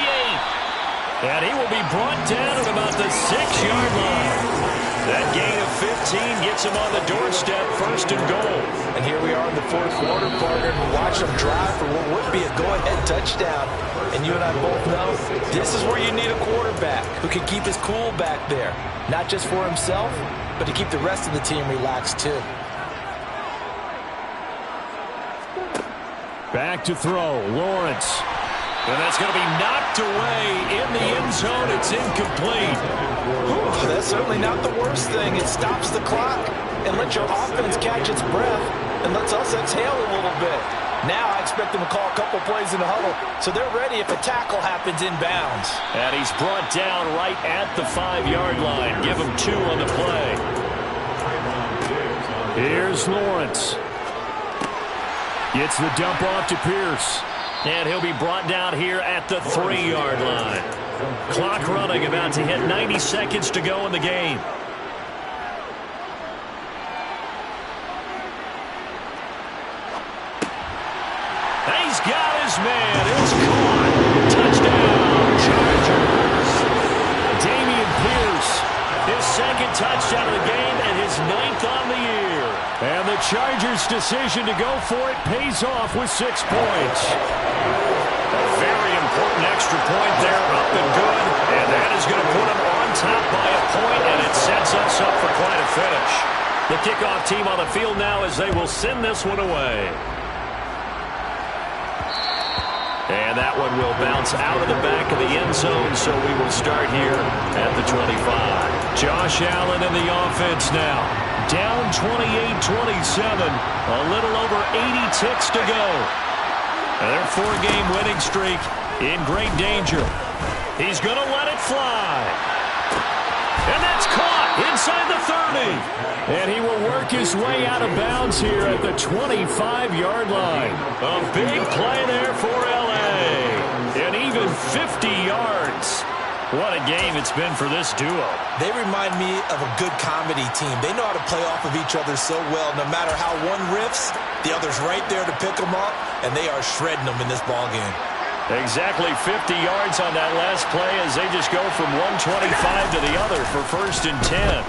8. And he will be brought down at about the 6-yard line. That gain of 15 gets him on the doorstep, 1st and goal. And here we are in the 4th quarter, partner. Watch them drive for what would be a go-ahead touchdown. And you and I both know this is where you need a quarterback who can keep his cool back there. Not just for himself, but to keep the rest of the team relaxed too. Back to throw, Lawrence. And that's going to be knocked away in the end zone. It's incomplete. Ooh, that's certainly not the worst thing. It stops the clock and lets your offense catch its breath and lets us exhale a little bit. Now I expect them to call a couple plays in the huddle, so they're ready if a tackle happens inbounds. And he's brought down right at the 5-yard line. Give him 2 on the play. Here's Lawrence. Gets the dump off to Pierce. And he'll be brought down here at the 3-yard line. Clock running, about to hit 90 seconds to go in the game. He's got his man. It's caught. Touchdown, Chargers. Dameon Pierce, his 2nd touchdown of the game and his 9th on the year. And the Chargers' decision to go for it pays off with 6 points. A very important extra point there, up and good. And that is going to put them on top by a point, and it sets us up for quite a finish. The kickoff team on the field now as they will send this one away. And that one will bounce out of the back of the end zone, so we will start here at the 25. Josh Allen in the offense now. Down 28-27. A little over 80 ticks to go. And their 4-game winning streak in great danger. He's going to let it fly. And that's caught inside the 30. And he will work his way out of bounds here at the 25-yard line. A big play there for L.A. And even 50 yards. What a game it's been for this duo. They remind me of a good comedy team. They know how to play off of each other so well. No matter how one riffs, the other's right there to pick them up, and they are shredding them in this ballgame. Exactly 50 yards on that last play as they just go from 125 to the other for 1st and 10.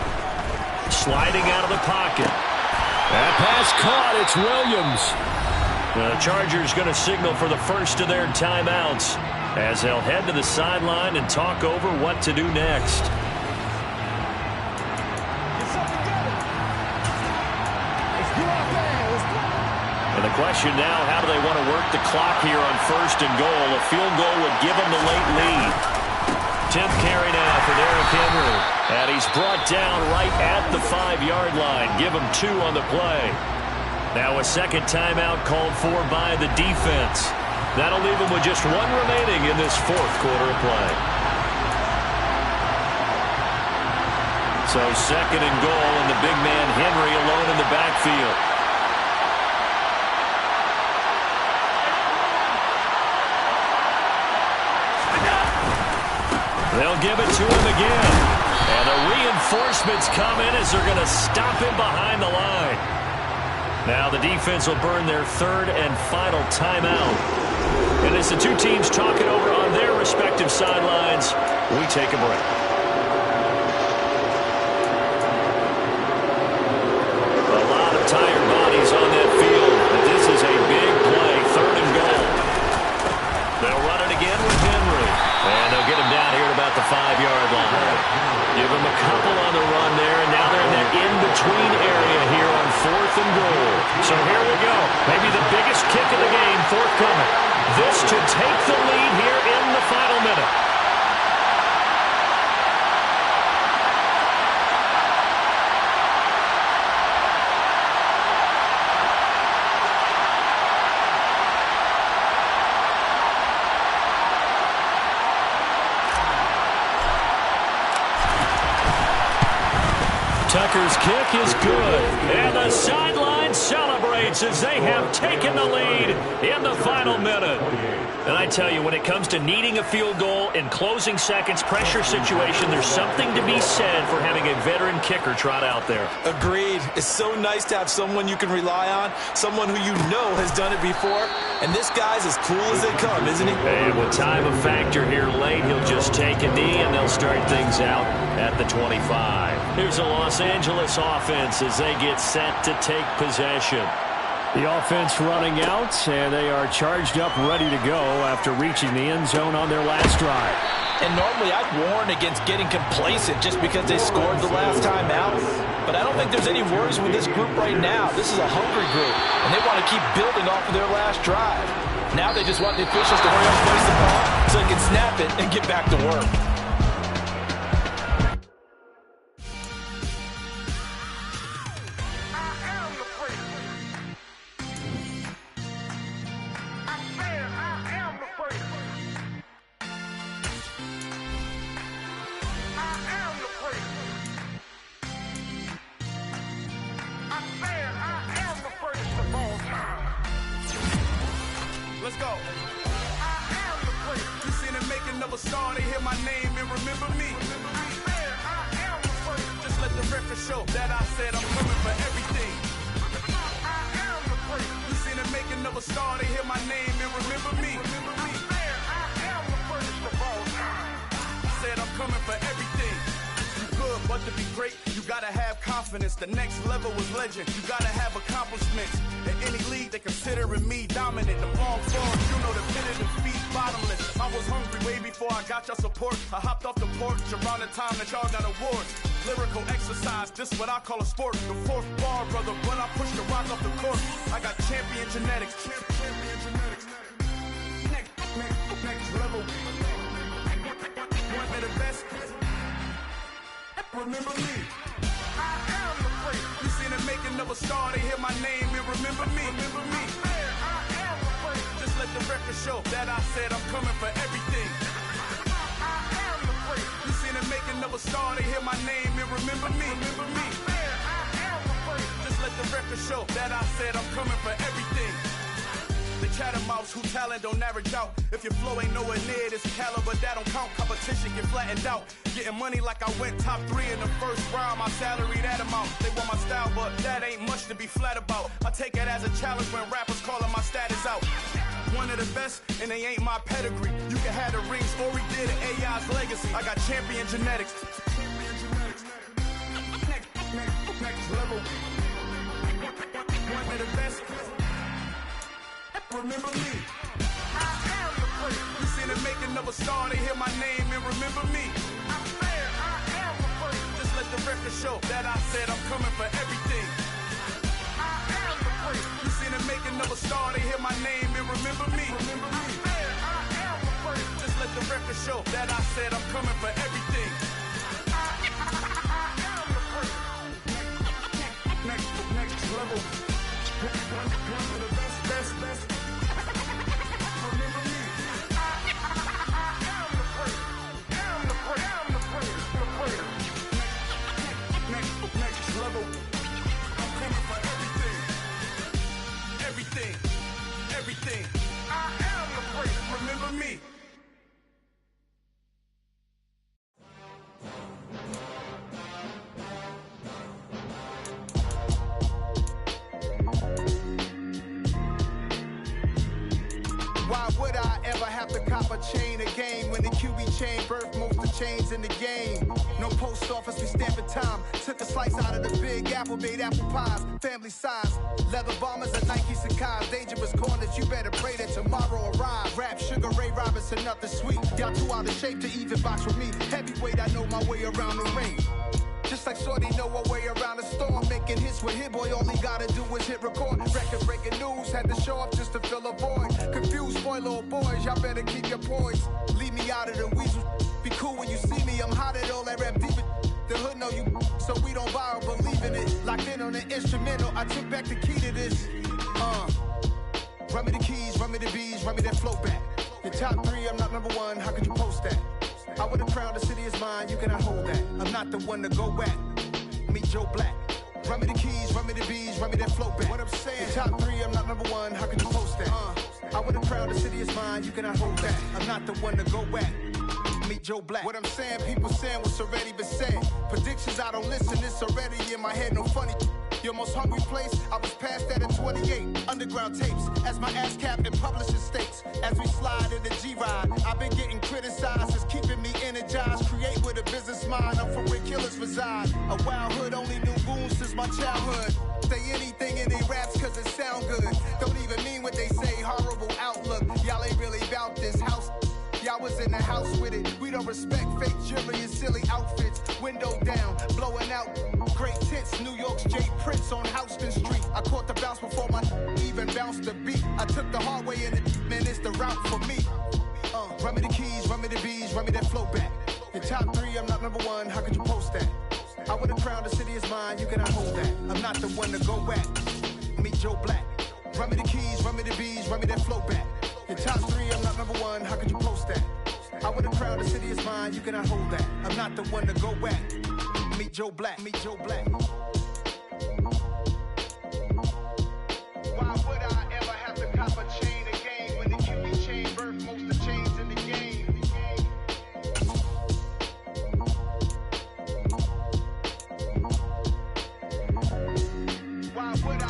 Sliding out of the pocket. That pass caught. It's Williams. The Chargers going to signal for the first of their timeouts as they'll head to the sideline and talk over what to do next. And the question now, how do they want to work the clock here on 1st and goal? A field goal would give them the late lead. 10th carry now for Derrick Henry. And he's brought down right at the 5-yard line. Give him 2 on the play. Now a second timeout called for by the defense. That'll leave him with just 1 remaining in this 4th quarter of play. So 2nd and goal, and the big man Henry alone in the backfield. They'll give it to him again. And the reinforcements come in as they're going to stop him behind the line. Now the defense will burn their 3rd and final timeout. And as the two teams talk it over on their respective sidelines, we take a break. A lot of tired bodies on that field, but this is a big play, 3rd and goal. They'll run it again with Henry. And they'll get him down here at about the 5-yard line. Give him a couple on the run there, and now they're in that in-between area here on 4th and goal. So here we go. Maybe the biggest kick of the game forthcoming. This to take the lead here in the final minute. Tucker's kick is good, and the sideline celebrates as they have taken the lead in the final minute. And I tell you, when it comes to needing a field goal in closing seconds, pressure situation, there's something to be said for having a veteran kicker trot out there. Agreed. It's so nice to have someone you can rely on, someone who you know has done it before, and this guy's as cool as they come, isn't he? And with time a factor here late, he'll just take a knee, and they'll start things out at the 25. Here's a Los Angeles offense as they get set to take possession. The offense running out, and they are charged up, ready to go after reaching the end zone on their last drive. And normally I'd warn against getting complacent just because they scored the last time out. But I don't think there's any worries with this group right now. This is a hungry group, and they want to keep building off of their last drive. Now they just want the officials to hurry up and place the ball so they can snap it and get back to work. Let's go. You seen the making of a star, they hear my name and remember me. Just let the record show that I said I'm coming for everything. You seen the making of a star, they hear my name and remember me. Said I'm coming for everything. You good, but to be great, you gotta have confidence. The next level is legend. You gotta have accomplishments. In any league, they considering me dominant. The long forms, you know the pit of defeat, bottomless. I was hungry way before I got your support. I hopped off the porch around the time that y'all got awards. Lyrical exercise, this what I call a sport. The fourth bar, brother, when I push the rock off the court. I got champion genetics. Champion genetics. Next level. One of the best. Remember me. I am the freak. You seen the making of a star, they hear my name and remember me. Remember me. I am the freak. Just let the record show that I said I'm coming for everything. I am the freak. You seen the making of a star, they hear my name and remember me. show that I said I'm coming for everything. The catamounts who talent don't average out. If your flow ain't nowhere near this caliber, that don't count. Competition get flattened out. Getting money like I went top 3 in the first round. My salary that amount. They want my style, but that ain't much to be flat about. I take it as a challenge when rappers calling my status out. One of the best, and they ain't my pedigree. You can have the rings, or we did it, AI's legacy. I got champion genetics. Next level. One of the best. Remember me. I am the first. You seen it making of a star, they hear my name and remember me. I am the first. Just let the record show that I said I'm coming for everything. I am the first. You seen it making of a star, they hear my name and remember me. I am the first. Just let the record show that I said I'm coming for everything. I am the first. Next level. One of the best. Remember me. I am the first. Next level. I'm coming for everything. I am the first. Remember me. Why would I ever have to cop a chain again when the QB chain birthed most of chains in the game? No post office, we stamping time. Took a slice out of the big apple, made apple pies, family size. Leather bombers and Nike Sacai's, dangerous corners, you better pray that tomorrow arrives. Rap, Sugar Ray Robinson, nothing sweet. Y'all too out of shape to even box with me. Heavyweight, I know my way around the ring. Just like Shorty know her way around the storm. Making hits with Hit Boy, all he gotta do is hit record. Record breaking news, had to show up just to fill a void. Confused boy, little boys, y'all better keep your poise. Leave me out of the weasel. Be cool when you see me, I'm hot at all that rap deep. The hood know you, so we don't borrow, believe in it. Locked in on the instrumental, I took back the key to this. Run me the keys, run me the bees, run me that flow back. Your top 3, I'm not number 1, how could you post that? I would have crowned the city is mine, you cannot hold that. I'm not the one to go back. Meet Joe Black. Run me the keys, run me the bees, run me that flow back. What I'm saying, your top 3, I'm not number 1, how could you post that? I would have crowned the city is mine, you cannot hold that. I'm not the one to go back. Meet Joe Black. What I'm saying, people saying what's already been said. Predictions, I don't listen, it's already in my head, no funny. Your most hungry place, I was past that at 28. Underground tapes, as my ass capped in publishing states. As we slide in the G-Ride, I've been getting criticized, it's keeping me energized. Create with a business mind, I'm from where killers reside. A wild hood, only knew goons since my childhood. Say anything in they raps cause it sound good. Don't even mean what they say, horrible outlook. Y'all ain't really about this house. Y'all was in the house with it. We don't respect fake jewelry and silly outfits. Window down, blowing out great tits. New York's Jay Prince on Houston Street. I caught the bounce before my even bounced the beat. I took the hard way in it, man, it's the route for me. Run me the keys, run me the bees, run me that flow back. Your top 3, I'm not number 1, how could you post that? I would have crowned the city is mine, you cannot hold that. I'm not the one to go back. Meet Joe Black. Run me the keys, run me the bees, run me that flow back. Your top 3, I'm not number 1, how could you post that? I would have crowned the city is mine, you cannot hold that. I'm not the one to go back. Meet Joe Black, meet Joe Black. Why would I ever have to cop a chain again when the QB chain birthed most of the chains in the game? Why would I?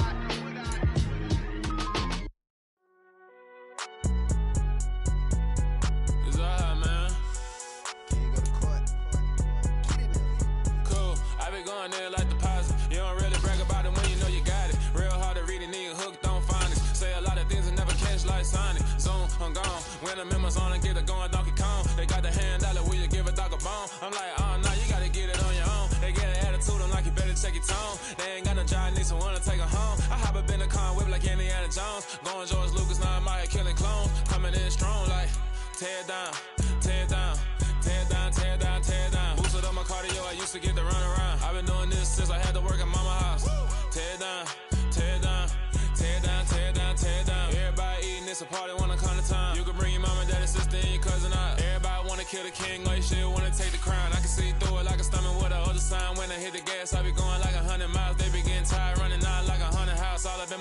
There like deposit. You don't really brag about it when you know you got it. Real hard to read it, nigga hooked on phonics. Say a lot of things and never catch like Sonic. Zone, I'm gone. When the members on and get it going Donkey Kong. They got the hand dollar, will you give a dog a bone? I'm like, oh no, you gotta get it on your own. They get an attitude, I'm like, you better check your tone. They ain't got no job, need someone to take her home. I hop up in the car, whip like Indiana Jones. Going George Lucas, now I'm out here killing clones. Coming in strong like, tear down, tear down. Tear down, tear down, tear down. Boosted up my cardio, I used to get to run around. I've been doing this since I had to work at mama house. Tear down, tear down, tear down, tear down, tear down. Everybody eating, it's a party when I come to time. You can bring your mama, daddy, sister, and your cousin out. Everybody wanna kill the king, like shit, wanna take the crown. I can see through it like a stomach with a other sign. When I hit the gas, I be going like 100 miles. They be getting tired, running out like 100 houses.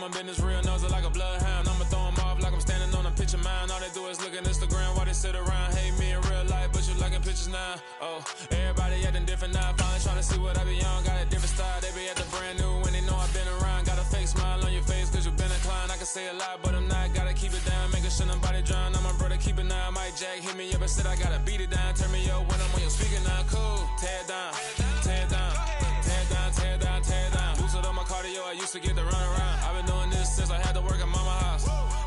my business real, nosy like a bloodhound. I'ma throw them off like I'm standing on a picture mound. All they do is look at Instagram while they sit around. Hate me in real life, but you liking pictures now. Oh, everybody acting different now. Finally trying to see what I be on. Got a different style, they be acting brand new when they know I've been around. Got a fake smile on your face cause you been inclined. I can say a lot, but I'm not. Gotta keep it down, making sure nobody drown. I'm my brother, keep it now. Mike Jack hit me up and said I gotta beat it down. Turn me up when I'm on your speaker now. Cool, tear it down, tear it down, tear it down, tear it down, tear it down. Boosted up my cardio, I used to get to run around. I've been doing this since I had to work at mama house.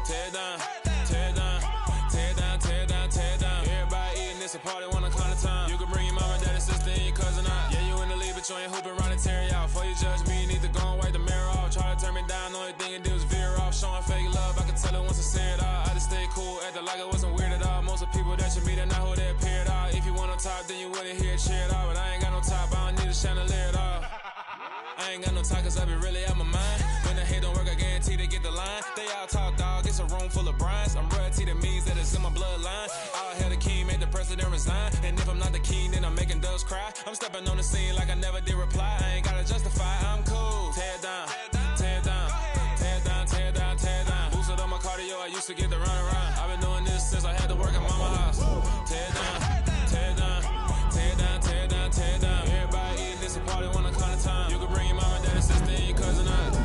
Tear it down, tear it down, tear it down, tear it down, tear it down. Everybody eating this a party, wanna climb the time. You can bring your mama, daddy, sister, and your cousin out. Yeah, you in the league, but you ain't hooping around and tear you out. Before you judge me, you need to go and wipe the mirror off. Try to turn me down, the only thing you do is veer off. Showing fake love, I can tell it once I see it all. I just stay cool, acting like it wasn't weird at all. Most of the people that you meet are not who they appear at all. If you want on top, then you wouldn't hear it cheer at all. But I ain't got no top, I don't need a chandelier at all. I ain't got no time cause I be really out my mind. When the hate don't work, I guarantee they get the line. They all talk, dog, it's a room full of Bryans. I'm royalty, that means that it's in my bloodline. All hail the king, made the president resign. And if I'm not the king, then I'm making doves cry. I'm stepping on the scene like I never did reply. I ain't gotta justify, I'm cool. Tear it down, tear it down, tear it down, tear it down, tear it down. Boosted up my cardio, I used to get to run around. I've been doing this since I had to work at mama house. Tear it down, tear it down, tear it down, tear it down, tear it down. Everybody eating this a party, wanna climb the time. You can bring your mama, daddy, sister, and your cousin out.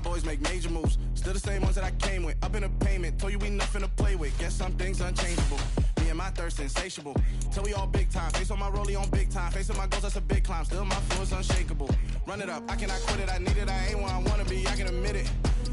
Boys make major moves, still the same ones that I came with. Up in a payment, told you we nothing to play with. Guess some things unchangeable. Me and my thirst insatiable. Till we all big time. Face on my rollie on big time. Facing my goals, that's a big climb. Still my flow is unshakable. Run it up, I cannot quit it. I need it, I ain't where I wanna be. I can admit it.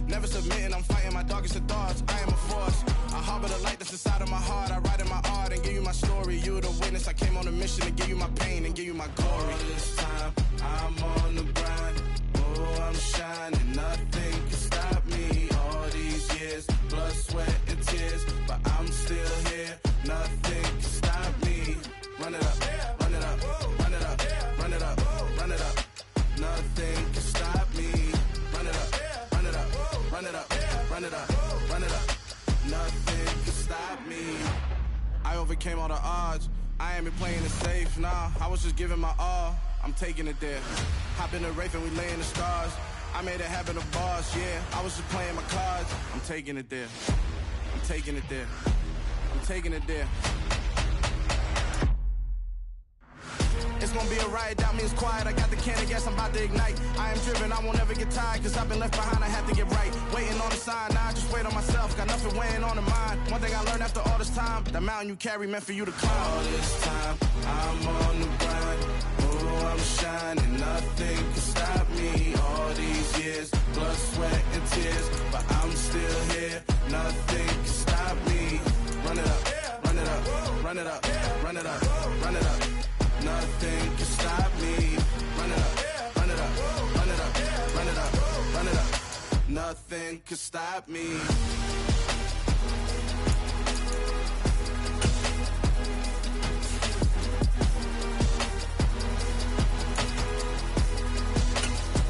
Never submitting, I'm fighting my darkest of thoughts. I am a force. I harbor the light that's inside of my heart. I write in my art and give you my story. You the witness. I came on a mission to give you my pain and give you my glory. All this time, I'm on the grind. Oh, I'm shining. Nothing can stop me. All these years, blood, sweat, and tears. But I'm still here. Nothing can stop me. Run it up, run it up, run it up, run it up, run it up. Nothing can stop me. Run it up, run it up, run it up, run it up, run it up. Nothing can stop me. I overcame all the odds. I ain't been playing it safe, nah. I was just giving my all. I'm taking it there. Hop in the Wraith and we lay in the stars. I made it happen to boss, yeah. I was just playing my cards. I'm taking it there. I'm taking it there. I'm taking it there. It's gonna be a riot, that means quiet. I got the can of gas, I'm about to ignite. I am driven, I won't ever get tired, cause I've been left behind, I have to get right. Waiting on the sign, now I just wait on myself. Got nothing weighing on the mind. One thing I learned after all this time, that mountain you carry meant for you to climb. All this time, I'm on the grind. Oh, I'm shining, nothing can stop me. All these years, blood, sweat, and tears. But I'm still here, nothing can stop me. Run it up, run it up, run it up, run it up, run it up. Nothing can stop me. Run it up, run it up, run it up, run it up, run it up. Nothing can stop me.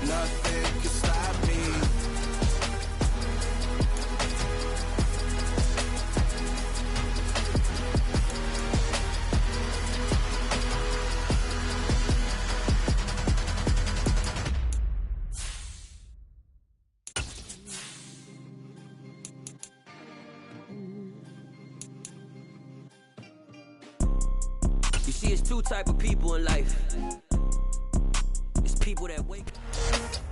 Nothing can stop me. You see, it's two type of people in life. It's people that wake up.